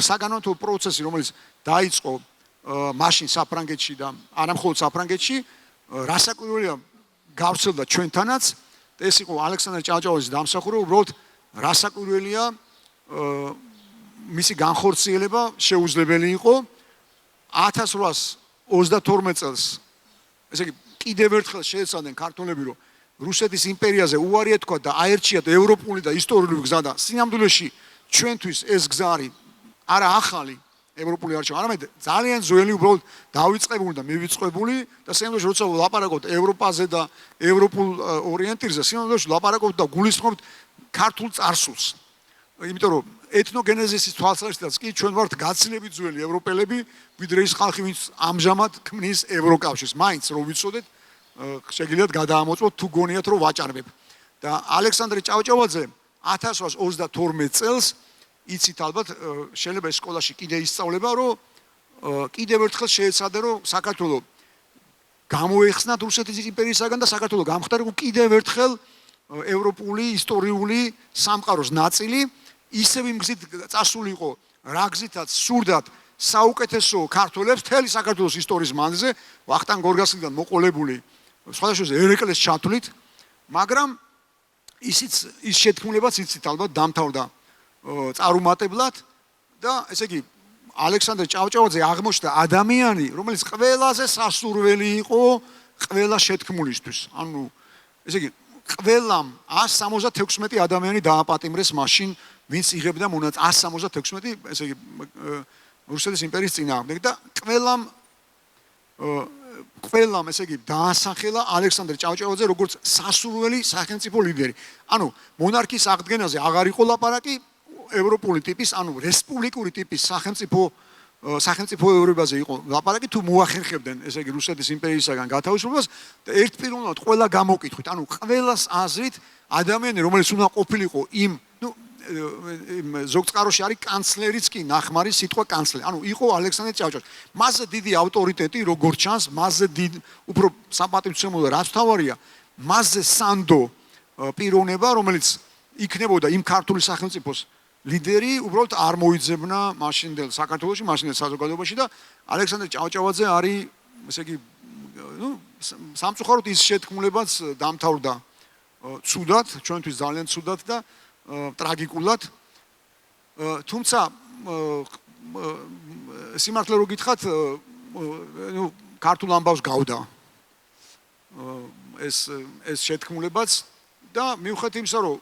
საგანმანათლებლო პროცესი, რომელიც დაიწყო მაშინ საფრანგეთში და არა მხოლოდ საფრანგეთში, რასაკვირველია გავრცელდა ჩვენთანაც და ეს იყო ალექსანდრე ჭავჭავაძის დამსახურება, უბრალოდ რასაკვირველია მისი განხორციელება შეუძლებელი იყო 1832 წელს. ესე იგი კიდევ ერთხელ შეეცადნენ ქართველები, რომ რუსეთის იმპერიაზე უარი ეთქვათ და აერჩიათ ევროპული და ისტორიული გზა და სინამდვილეში ჩვენთვის ეს გზა არის არა ახალი ევროპული არჩევა, არამედ ძალიან ძველი, უბრალოდ დავიწყებული და მივიწყებული და სინამდვილეში როცა ვლაპარაკობთ ევროპაზე და ევროპულ ორიენტირზე, სინამდვილეში ვლაპარაკობთ და გულისხმობთ ქართულ წარსულს. იმიტომ რომ ეთნოგენეზისის თვალსაზრისითაც კი ჩვენ ვართ გაცილებით ძველი ევროპელები, ვიდრე ის ხალხი, ვინც ამჟამად ქმნის ევროკავშირს. მაინც რომ ვიცოდეთ, შეგიძლიათ გადაამოწმოთ თუ გონიათ რომ ვაჭარბებ. და ალექსანდრე ჭავჭავაძე 1832 წელს იცით ალბათ, შეიძლება ეს სკოლაში კიდე ისწავლება, რომ კიდევ ერთხელ შეეცადა, რომ საქართველოს გამოეხსნათ რუსეთის იმპერიისაგან და საქართველოს გამხდარიყო კიდევ ერთხელ ევროპული ისტორიული სამყაროს ნაწილი, ისევ იმ გზით წასულიყო, რა გზითაც სურდათ საუკეთესო ქართველებს მთელი საქართველოს ისტორიის მანძილზე, ვახტანგ გორგასლიდან მოყოლებული სხვადასხვა ერეკლეს ჩათვლით, მაგრამ ის შეთქმულებაც იცით ალბათ დამთავრდა წარუმატებლად და ესე იგი ალექსანდრე ჭავჭავაძე აღმოჩნდა ადამიანი, რომელიც ყველაზე სასურველი იყო ყველა შეთქმულისთვის. ანუ ესე იგი ყველამ 176 ადამიანი დააპატიმრეს მაშინ, ვინც იღებდა მონაწილეობას 176, ესე იგი რუსეთის იმპერიის წინააღმდეგ და ყველამ ესე იგი დაასახელა ალექსანდრე ჭავჭავაძე როგორც სასურველი სახელმწიფო ლიდერი. ანუ მონარქიის აღდგენაზე აღარ იყო ლაპარაკი, ევროპული ტიპის, ანუ რესპუბლიკური ტიპის სახელმწიფოებრებაზე იყო ლაპარაკი, თუ მოახერხებდნენ ესე იგი რუსეთის იმპერიისაგან გათავისუფლებას და ერთპიროვნად ყველა გამოკითხვით, ანუ ყველას აზრით ადამიანი, რომელიც უნდა ყოფილიყო იმ ზოგ წყაროში არის კანცლერიც კი, ნახმარი სიტყვა კანცლერი. ანუ იყო ალექსანდრე ჭავჭავაძე. მასზე დიდი ავტორიტეტი, როგორც ჩანს, მასზე უფრო საპატივცემულო რაც თავარია, მასზე სანდო პიროვნება, რომელიც იქნებოდა იმ ქართული სახელმწიფოს ლიდერი, უბრალოდ არ მოიძებნა მაშინდელ საქართველოში, მაშინდელ საზოგადოებაში და ალექსანდრე ჭავჭავაძე არის, ესე იგი, სამწუხაროდ ის შეთქმულებაც დამთავრდა ცუდად, ჩვენთვის ძალიან ცუდად და ტრაგიკულად. თუმცა სიმართლე რო გითხრათ, ქართულ ამბავს გავდა ეს შეთქმულებაც და მიუხედავად იმისა, რომ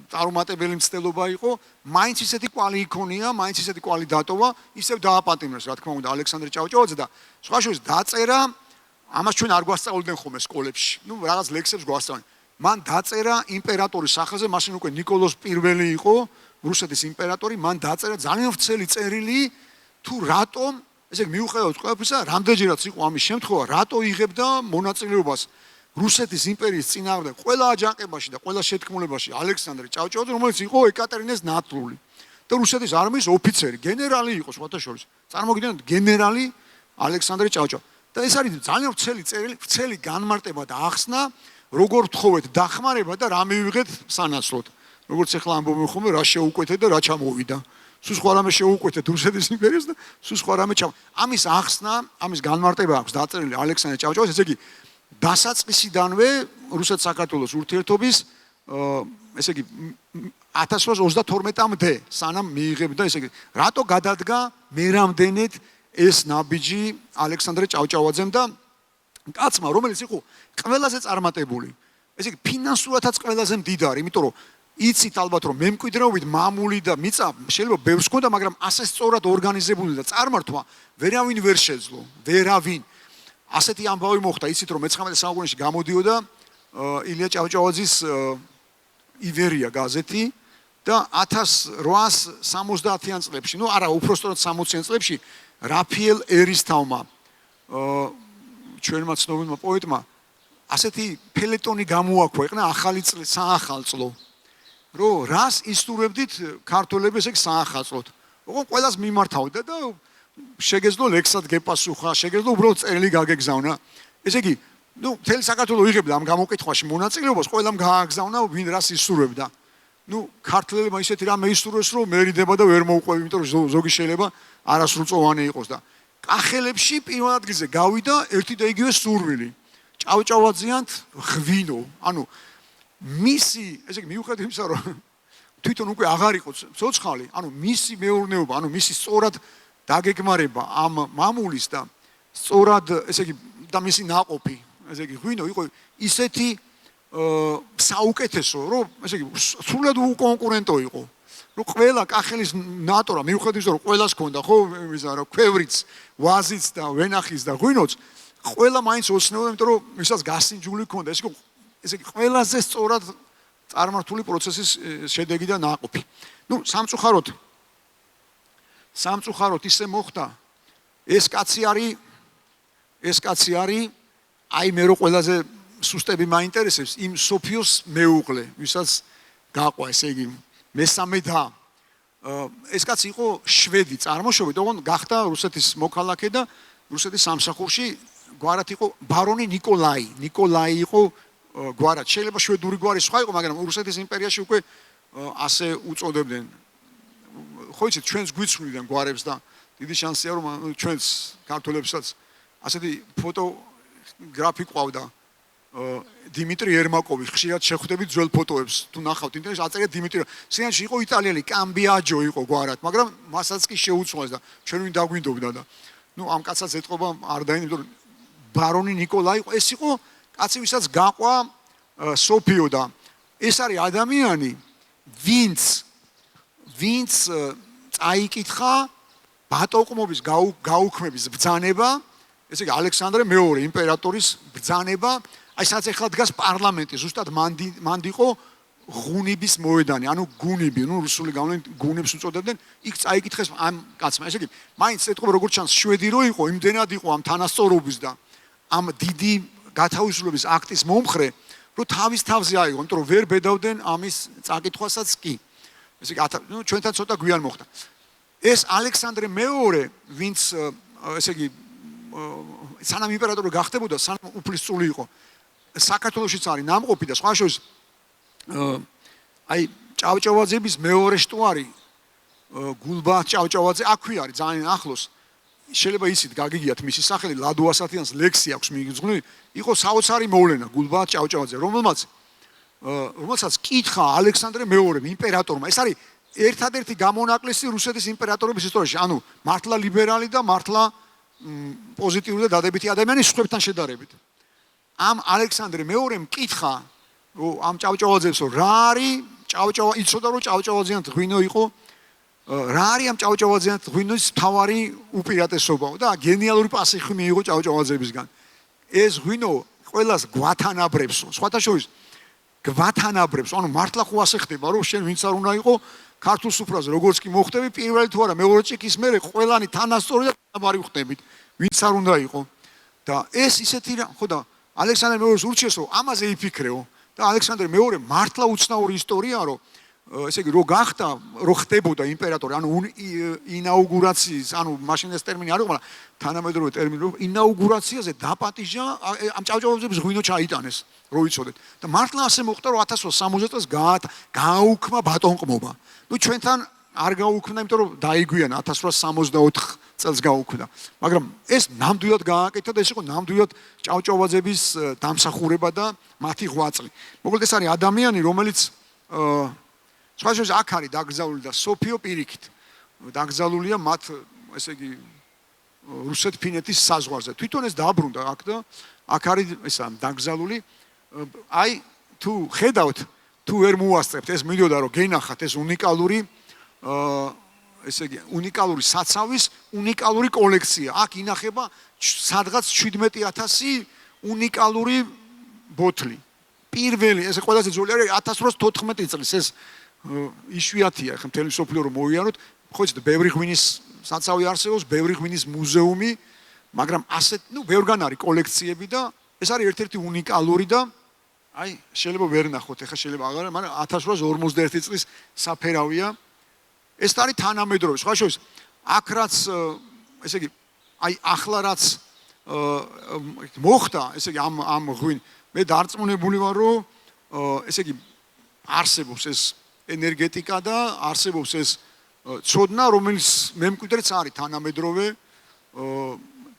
წარუმატებელი მცდელობა იყო, მაინც ისეთი კვალი იქონია, მაინც ისეთი კვალი დატოვა, ისევ დააპატიმრეს, რა თქმა უნდა, ალექსანდრე ჭავჭავაძე და სხვა შორის დაწერა, ამას ჩვენ არ გვასწავლდნენ ხოლმე სკოლებში. რაღაც ლექსებს გვასწავლდნენ. მან დაწერა იმპერატორის სახელზე, მაშინ უკვე ნიკოლოზ პირველი იყო, რუსეთის იმპერატორი, მან დაწერა ძალიან ვრცელი წერილი, თუ რატომ, ესე იგი მიუხედავად ყველაფრისა, რამდენჯერაც იყო ამის შემთხვევა, რატო იღებდა მონაწილეობას რუსეთის იმპერიის წინააღმდეგ ყველა აჯანყებაში და ყველა შეთქმულებაში ალექსანდრე ჭავჭავაძე, რომელიც იყო ეკატერინეს ნათლული და რუსეთის არმიის ოფიცერი, გენერალი იყო სხვათა შორის. წარმოგიდგენთ, გენერალი ალექსანდრე ჭავჭავაძე. და ეს არის ძალიან ვრცელი წერილი, ვრცელი განმარტება და ახსნა, როგორ ვთხოვეთ დახმარება და რა მივიღეთ სანაცვლოდ. როგორც ახლა ამბობენ ხოლმე, რა შეუკვეთეთ და რა ჩამოვიდა. სულ სხვა რამე შეუკვეთეთ რუსეთის იმპერიას და სულ სხვა რამე ამის ახსნა, ამის განმარტება აქვს დაწერილი ალექსანდრე ჭავჭავაძეს, ესე იგი დასაწყისიდანვე რუსეთ-საქართველოს ურთიერთობის ესე იგი 1832-მდე სანამ მიიღებდა, ესე იგი რატო გადადგა მერამდენეთ ეს ნაბიჯი ალექსანდრე ჭავჭავაძემ და კაცმა, რომელიც იყო ყველაზე წარმატებული, ესე იგი ფინანსურათაც ყველაზე მდიდარი, იმიტომ რომ იცით ალბათ რომ მემკვიდრეობით მამული და მიწა შეიძლება ბევრს ჰქონდა, მაგრამ ასე სწორად ორგანიზებული და წარმართვა ვერავინ ვერ შეძლო, ვერავინ. ასეთი ამბავი მოხდა, იცით რომ მე-19 საუკუნეში გამოდიოდა ილია ჭავჭავაძის ივერია გაზეთი და 1870-იან წლებში, არა, უпростоრად 60-იან წლებში რაფიელ ერისთავმა ჩვენმა ცნობილმა პოეტმა ასეთი ფელეტონი გამოაქვეყნა ახალი წლის საახალწლო, რომ რას ისტურებდით ქართველები ესე საახალწლოდ. ოღონდ ყველას მიმართავდა და შეგეძლო ლექსად გეპასუხა, შეგეძლო უბრალოდ წერილი გაგეგზავნა. ესე იგი, მთელი საქართველო იღებდა ამ გამოკითხვაში მონაწილეობას, ყველამ გააგზავნა ვინ რას ისურვებდა. ქართველებმა ისეთი რამე ისურვეს, რომ მერიდება და ვერ მოუყვები, იმიტომ რომ ზოგი შეიძლება არასრულწლოვანი იყოს და კახელებში პირველ ადგილზე გავიდა ერთი და იგივე სურვილი. ჭავჭავაძიანთ ღვინო, ანუ მისი, ესე იგი მიუხედავად იმისა, რომ თვითონ უკვე აღარ იყო ცოცხალი, ანუ მისი მეურნეობა, ანუ მისი სწორად დაგეგმარება ამ მამულის და სწორად, ესე იგი და მისი ناقოფი, ესე იგი ღვინო იყო ისეთი საუკეთესო, რომ ესე იგი სრულად უკონკურენტო იყო. რომ ყველა კახელის ნატორა, მიუხედავად იმისა, რომ ყველას ჰქონდა, ხო, ისა რა, ქვევრიც, ვაზიც და ვენახის და ღვინოც, ყველა მაინც ოცნებდა, იმიტომ რომ ვისაც გასინჯული ჰქონდა, ესე იგი ყველაზე სწორად წარმართული პროცესის შედეგი და ناقოფი. სამწუხაროდ ისე მოხდა, ეს კაცი არის, აი მე რო ყველაზე სუსტები მაინტერესებს, იმ სოფიოს მეუღლე, ვისაც გაყვა, ესე იგი მესამე და ეს კაცი იყო შვედი წარმოშობით, ოღონდ გახდა რუსეთის მოქალაქე და რუსეთის სამსახურში გვარად იყო ბარონი ნიკოლაი იყო გვარად. შეიძლება შვედური გვარი სხვა იყო, მაგრამ რუსეთის იმპერიაში უკვე ასე უწოდებდნენ. ხო იცით, ჩვენს გვიცვლიდან გვარებს და დიდი შანსია რომ ჩვენს ქართველებსაც ასეთი ფოტოგრაფი ყავდა. დიმიტრი ერმაკოვი, ხშირად შეხვდებით ძველ ფოტოებს, თუ ნახავთ ინტერნეტში, აწერია დიმიტრი. სინანში იყო იტალიელი, კამბიაჯო იყო გვარად, მაგრამ მასაც კი შეუცვალეს და ჩვენ ვინ დაგვინდობდა და ამ კაცსაც ეთყობა არ დაინდ, იმიტომ რომ ბარონი ნიკოლაი იყო, ეს იყო კაცი, ვისაც გაყვა სოფიო და ეს არის ადამიანი, ვინც წაიკითხა ბატონყმობის გაუქმების ბრძანება, ესე იგი ალექსანდრე მეორე იმპერატორის ბრძანება, აი სადაც ახლა დგას პარლამენტი, ზუსტად მანდ იყო ღუნიბის მოედანი, ანუ გუნიბი, რუსული გავლენით გუნებს უწოდებდნენ, იქ წაიკითხეს ამ კაცმა, ესე იგი, მაინც ეთყობა როგორც ჩანს შვედი რო იყო, იმდენად იყო ამ თანასწორობის და ამ დიდი გათავისუფლების აქტის მომხრე, რომ თავის თავზე აიღო, იმიტომ რომ ვერ ბედავდნენ ამის წაკითხვასაც კი. ესე იგი, ჩვენთან ცოტა გვიან მოხდა. ეს ალექსანდრე მეორე, ვინც ესე იგი სანამ იმპერატორი გახდებოდა, სანამ უფლისწული იყო, საქართველოშიც არის ნამყოფი და სხვა შორის აი ჭავჭავაძეების მეორე შტუარი გულბაათ ჭავჭავაძე აქვე არის ძალიან ახლოს. შეიძლება ისიც გაგიგიათ მისი სახელი, ლადო ასათიანს ლექსი აქვს მიგზღნილი, იყო საოცარი მოვლენა გულბაათ ჭავჭავაძე, რომელსაც კითხა ალექსანდრე მეორემ იმპერატორმა. ეს არის ერთადერთი გამონაკლისი რუსეთის იმპერატორობის ისტორიაში, ანუ მართლა ლიბერალი და მართლა პოზიტიური და დადებითი ადამიანი სხვებთან შედარებით. ამ ალექსანდრე მეორემ მკითხა ამ ჭავჭავაძეს რა არის ჭავჭავა იცოდა რომ ჭავჭავაძიან ღვინო იყო რა არის ამ ჭავჭავაძიან ღვინოს თავარი უპირატესობა და გენიალური პასუხი მიიღო ჭავჭავაძებისგან ეს ღვინო ყველას გვათანაბრებს სხვათა შორის გვათანაბრებს ანუ მართლა ხო ასე ხდება რომ შენ ვინც არ უნდა იყო ქართულ სუფრაზე როგორც კი მოხდები პირველი თუ არა მეორე ჭიქის მერე ყველანი თანასწორი და თანაბარი ხდებით ვინც არ უნდა იყო და ეს ისეთი ხო და ალექსანდრე მეორეს ურჩიეს რომ ამაზე იფიქრეო და ალექსანდრე მეორე მართლა უცნაური ისტორია რომ ესე იგი რო გახდა რო ხდებოდა იმპერატორი ანუ ინაუგურაციის ანუ მაშინ ეს ტერმინი არ იყო თანამედროვე ტერმინი რომ ინაუგურაციაზე დაპატიჟა ამ ჭავჭავაძეების ღვინო ჩაიტანეს რო იცოდეთ და მართლა ასე მოხდა რომ 1860 წელს გააუქმა ბატონყმობა ნუ ჩვენთან არ გაუქმნა იმიტომ რომ დაიგვიანა 1864 წელს გაუქმდა მაგრამ ეს ნამდვილად გააკეთა და ეს იყო ნამდვილად ჭავჭავაძების დამსახურება და მათი ღვაწლი მოკლედ ეს არის ადამიანი რომელიც სხვაშორის აქ არის დაკრძალული და სოფიო პირიქით დაკრძალულია მათ ესე იგი რუსეთ-ფინეთის საზღვარზე თვითონ ეს დაბრუნდა აქ და აქ არის ესა დაკრძალული აი თუ ხედავთ თუ ვერ მოუასწრებთ ეს მიდოდა რომ გენახათ ეს უნიკალური ესე იგი უნიკალური საცავის უნიკალური კოლექცია აქ ინახება სადღაც 17000 უნიკალური ბოთლი პირველი ეს ყველაზე ძველი არის 1814 წლის ეს იშვიათია ხა მთელი სოფლიო რომ მოვიაროთ ხო იცით ბევრი ღვინის საცავი არსებობს ბევრი ღვინის მუზეუმი მაგრამ ასეთ ნუ ბევრგან არის კოლექციები და ეს არის ერთ-ერთი უნიკალური და აი შეიძლება ვერ ნახოთ ეხა შეიძლება აღარა მაგრამ 1851 წლის საფერავია ეს არის თანამედროვე სხვა შორის აქ რაც ესე იგი აი ახლა რაც მოხდა ესე იგი ამ ღვინ მე დარწმუნებული ვარ რომ ესე იგი არსებობს ეს ენერგეტიკა და არსებობს ეს ცოდნა რომელიც მე მკვიდრიც არის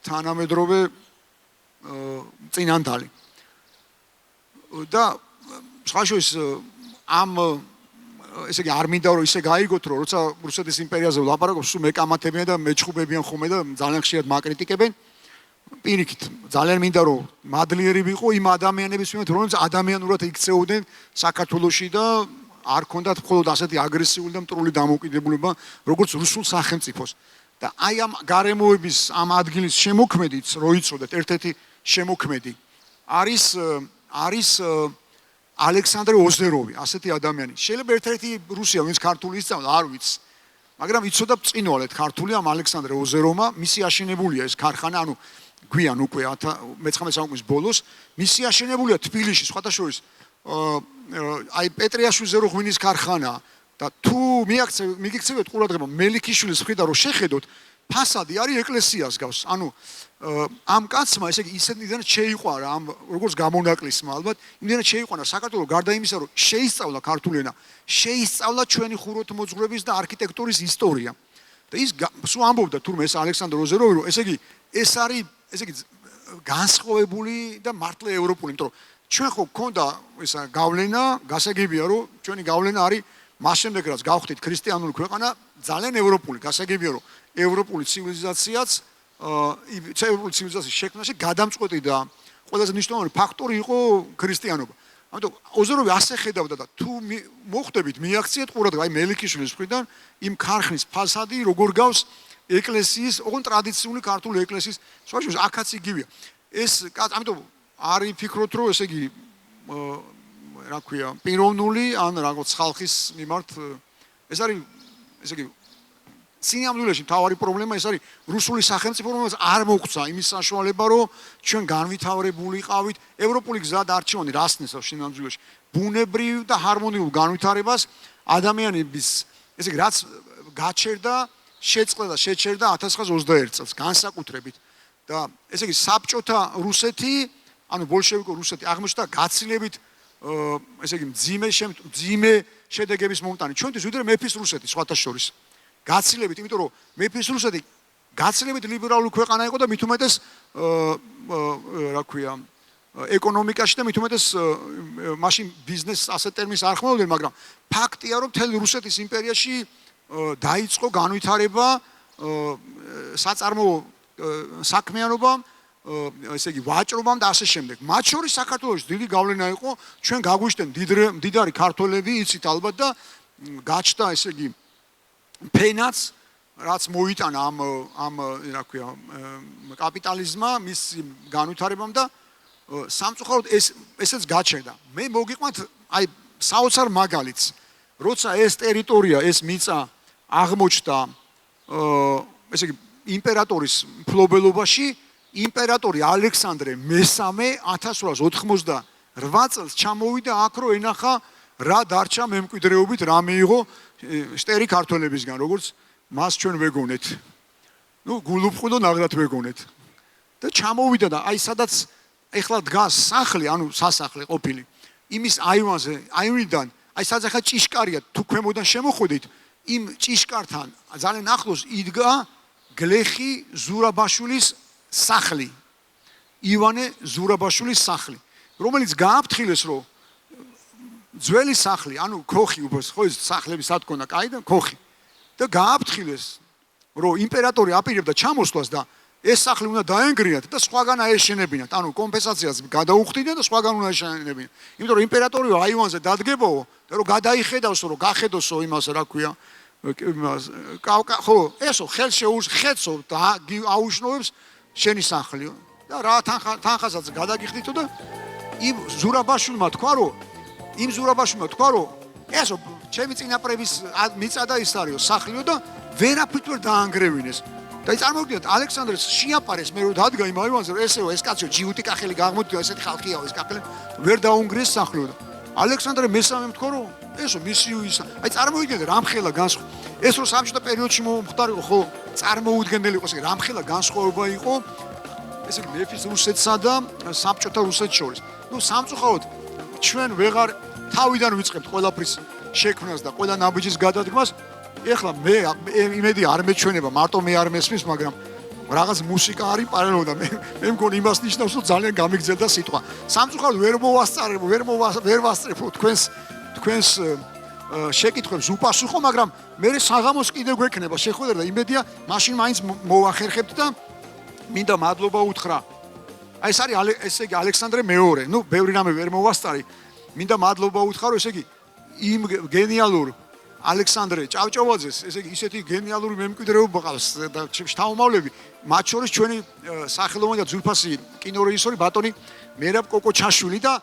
თანამედროვე წინანდალი და სხვა შორის ამ ესე იგი არ მინდა რომ ისე გაიგოთ რომ როცა რუსეთის იმპერიაზე ვლაპარაკობ სულ მეკამათებიან და მეჩხუბებიან ხომე და ძალიან ხშირად მაკრიტიკებენ პირიქით ძალიან მინდა რომ მადლიერი ვიყო იმ ადამიანების მიმართ რომლებიც ადამიანურად იქცეოდნენ საქართველოში და არ ქონდათ მხოლოდ ასეთი აგრესიული და მტრული დამოუკიდებლობა როგორც რუსულ სახელმწიფოს და აი ამ გარემოების ამ ადგილის შემოქმედიც რო იცოდეთ ერთ-ერთი შემოქმედი არის ალექსანდრე ოზეროვი ასეთი ადამიანი შეიძლება ერთ-ერთი რუსია ვინც ქართული ისწავლა არ ვიცი მაგრამ იცოდა წინვალეთ ქართული ამ ალექსანდრე ოზეროვმა მისი აშენებულია ეს ქარხანა ანუ გვიან უკვე 19 საუკუნის ბოლოს მისი აშენებულია თბილისში სხვათა შორის აი პეტრიაშვილზე რო ღვინის ქარხანა და თუ მიგიქცევთ ყურადღება მელიქიშვილის მხრიდან რომ შეხედოთ ფასადი არის ეკლესიას გავს ანუ ამ კაცმა ესე იგი ისედან შეიყვარა ამ როგორც გამონაკლისმა ალბათ იმდენად შეიყვარა საქართველოს გარდა იმისა რომ შეისწავლა ქართული ენა შეისწავლა ჩვენი ხუროთმოძღვრების და არქიტექტურის ისტორია და ის სულ ამბობდა თურმე ეს ალექსანდრე ოზეროვი რომ ესე იგი ეს არის ესე იგი განსხვავებული და მართლა ევროპული იმიტომ რომ ჩვენ ხო გქონდა ესა გავლენა გასაგებია რომ ჩვენი გავლენა არის მას შემდეგ რაც გავხდით ქრისტიანული ქვეყანა ძალიან ევროპული გასაგებია რომ ევროპული ცივილიზაციაც ევროპული ცივილიზაციის შექმნაში გადამწყვეტი და ყველაზე მნიშვნელოვანი ფაქტორი იყო ქრისტიანობა ამიტომ ოზეროვი ასე ხედავდა და თუ მოხდებით მიაქციეთ ყურადღება აი მელიქიშვილის მხრიდან იმ ქარხნის ფასადი როგორ გავს ეკლესიის ოღონდ ტრადიციული ქართული ეკლესიის სხვა შორის აქაც იგივეა ეს ამიტომ არ იფიქროთ რომ ესე იგი რა ქვია პიროვნული ან რაღაც ხალხის მიმართ ეს არის ესე იგი სინამდვილეში თავარი პრობლემა ეს არის რუსული სახელმწიფო რომელიც არ მოგვცა იმის საშუალება რომ ჩვენ განვითარებული ყავით ევროპული გზა დარჩევანი რასნესავს სინამდვილეში ბუნებრივ და ჰარმონიულ განვითარებას ადამიანების ესე იგი რაც გაჩერდა შეჭერდა 1921 წელს განსაკუთრებით და ესე იგი საბჭოთა რუსეთი ანუ ბოლშევიკო რუსეთი აღმოჩნდა გაცილებით ესე იგი მძიმე შედეგების მომტანი ჩვენთვის ვიდრე მეფის რუსეთი სხვათა შორის გაცილებით იმიტომ რომ მეფის რუსეთი გაცილებით ლიბერალური ქვეყანა იყო და მით უმეტეს რა ქვია ეკონომიკაში და მით უმეტეს მაშინ ბიზნესს ასეთ ტერმინს არ ხმაურობდნენ მაგრამ ფაქტია რომ მთელი რუსეთის იმპერიაში დაიწყო განვითარება საწარმოო საქმიანობა ესე იგი ვაჭრობამ და ასე შემდეგ. მათ შორის საქართველოს დიდი გავლენა იყო, ჩვენ გაგვიშტენ დიდარი ქართველები, იცით ალბათ და გაჩნდა ესე იგი ფენაც რაც მოიტანა ამ რა ქვია კაპიტალიზმმა მის განვითარებამ და სამწუხაროდ ესეც გაჩერდა. მე მოგიყვანთ აი საოცარ მაგალითს, როცა ეს ტერიტორია, ეს მიწა აღმოჩნდა ესე იგი იმპერატორის მფლობელობაში, იმპერატორი ალექსანდრე მესამე 1888 წელს ჩამოვიდა აქ რო ენახა რა დარჩა მემკვიდრეობით რა მიიღო შტერი ქართველებისგან, როგორც მას ჩვენ ვეგონეთ. ნუ გულუფხუდო ნაღდათ ვეგონეთ. და ჩამოვიდა და აი სადაც ეხლა დგას სახლი, ანუ სასახლე ყოფილი. იმის აივანზე, აივნიდან, აი სადაც ახლა ჭიშკარია, თუ ქვემოდან შემოხვედით, იმ ჭიშკართან ძალიან ახლოს იდგა გლეხი ზურაბაშვილის სახლი. ივანე ზურაბაშვილის სახლი, რომელიც გააფრთხილეს, რომ ძველი სახლი, ანუ ქოხი უბრალოდ ხო ეს სახლები სად ქონდა, კაი და ქოხი. და გააფრთხილეს, რომ იმპერატორი აპირებდა ჩამოსვლას და ეს სახლი უნდა დაენგრიათ და სხვაგან აეშენებინათ, ანუ კომპენსაციას გადაუხდიდნენ და სხვაგან უნდა აეშენებინათ. იმიტომ რომ იმპერატორი აივანზე დადგებაო და რომ გადაიხედავსო, რომ გახედოსო იმას რა ქვია, იმას ხო, ესო ხელს შეუხეცო და აუშნოვებს შენი სახლიო და რა თანხასაც გადაგიხდითო და იმ ზურაბაშვილმა თქვა, რომ ესო ჩემი წინაპრების მიწა და ის არისო სახლიო და ვერაფრით ვერ დაანგრევინეს. და წარმოგიდგენთ ალექსანდრეს შეაპარეს მე რომ დადგა იმ აივანზე რომ ესეო ეს კაცო ჯიუტი კახელი აღმოჩნდა ესეთი ხალხიაო ეს კახელი ვერ დაუნგრეს სახლიო და ალექსანდრე მესამემ თქვა რომ ესო მისი ის აი წარმოგიდგენთ რამხელა განსხვავება ეს რომ საბჭოთა პერიოდში მომხდარიყო ხო წარმოუდგენელი იყო ეს რამხელა განსხვავება იყო ესე იგი მეფის რუსეთსა და საბჭოთა რუსეთს შორის. ნუ სამწუხაროდ ჩვენ ვეღარ თავიდან ვიწყებთ ყველაფრის შექმნას და ყველა ნაბიჯის გადადგმას. ეხლა მე იმედი არ მეჩვენება, მარტო მე არ მესმის, მაგრამ რაღაც მუსიკა არის პარალელურად და მე მგონი იმას ნიშნავს, რომ ძალიან გამიგრძელდა სიტყვა. სამწუხაროდ ვერ ვასწრებო თქვენს შეკითხვებს უპასუხო, მაგრამ მე საღამოს კიდე გვექნება შეხვედრა და იმედია მაშინ მაინც მოვახერხებთ და მინდა მადლობა უთხრა. აი ეს არის ესე იგი ალექსანდრე მეორე. ნუ ბევრი რამე ვერ მოვასწარი. მინდა მადლობა უთხრა, ესე იგი იმ გენიალურ ალექსანდრე ჭავჭავაძეს, ესე იგი ისეთი გენიალური მემკვიდრეობა ყავს და შთამომავლები, მათ შორის ჩვენი სახელოვანი და ძვირფასი კინორეჟისორი ბატონი მერაბ კოკოჩაშვილი და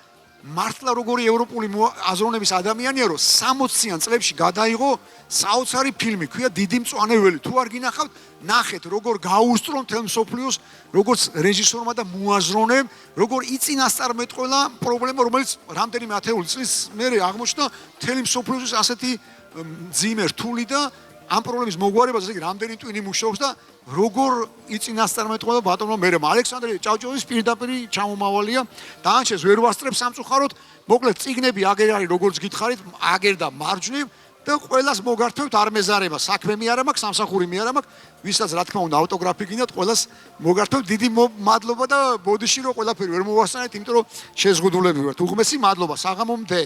მართლა როგორი ევროპული აზროვნების ადამიანია, რომ 60-იან წლებში გადაიღო საოცარი ფილმი, ქვია დიდი მწვანეველი. თუ არ გინახავთ, ნახეთ, როგორ გაუსწრო მთელ მსოფლიოს, როგორც რეჟისორმა და მოაზროვნემ, როგორ იწინასწარმეტყველა პრობლემა, რომელიც რამდენიმე ათეული წლის მერე აღმოჩნდა მთელი მსოფლიოს ასეთი მძიმე რთული და ამ პრობლემის მოგვარებას, ესე იგი, რამდენი ტვინი მუშაობს და როგორ იწინასწარმეტყველა ბატონმა მერემ ალექსანდრე ჭავჭავაძის პირდაპირი ჩამომავალია. დაანჩეს ვერ ვასწრებ სამწუხაროდ, მოკლედ წიგნები აგერ არის როგორც გითხარით, აგერ და მარჯვნივ და ყველას მოგართვევთ არ მეზარება, საქმე მე არა მაქვს, სამსახური მე არა მაქვს, ვისაც რა თქმა უნდა ავტოგრაფი გინდათ, ყველას მოგართვევთ. დიდი მადლობა და ბოდიში რომ ყველაფერი ვერ მოვასწრეთ, იმიტომ რომ შეზღუდულები ვართ. უღმესი მადლობა, საღამომდე.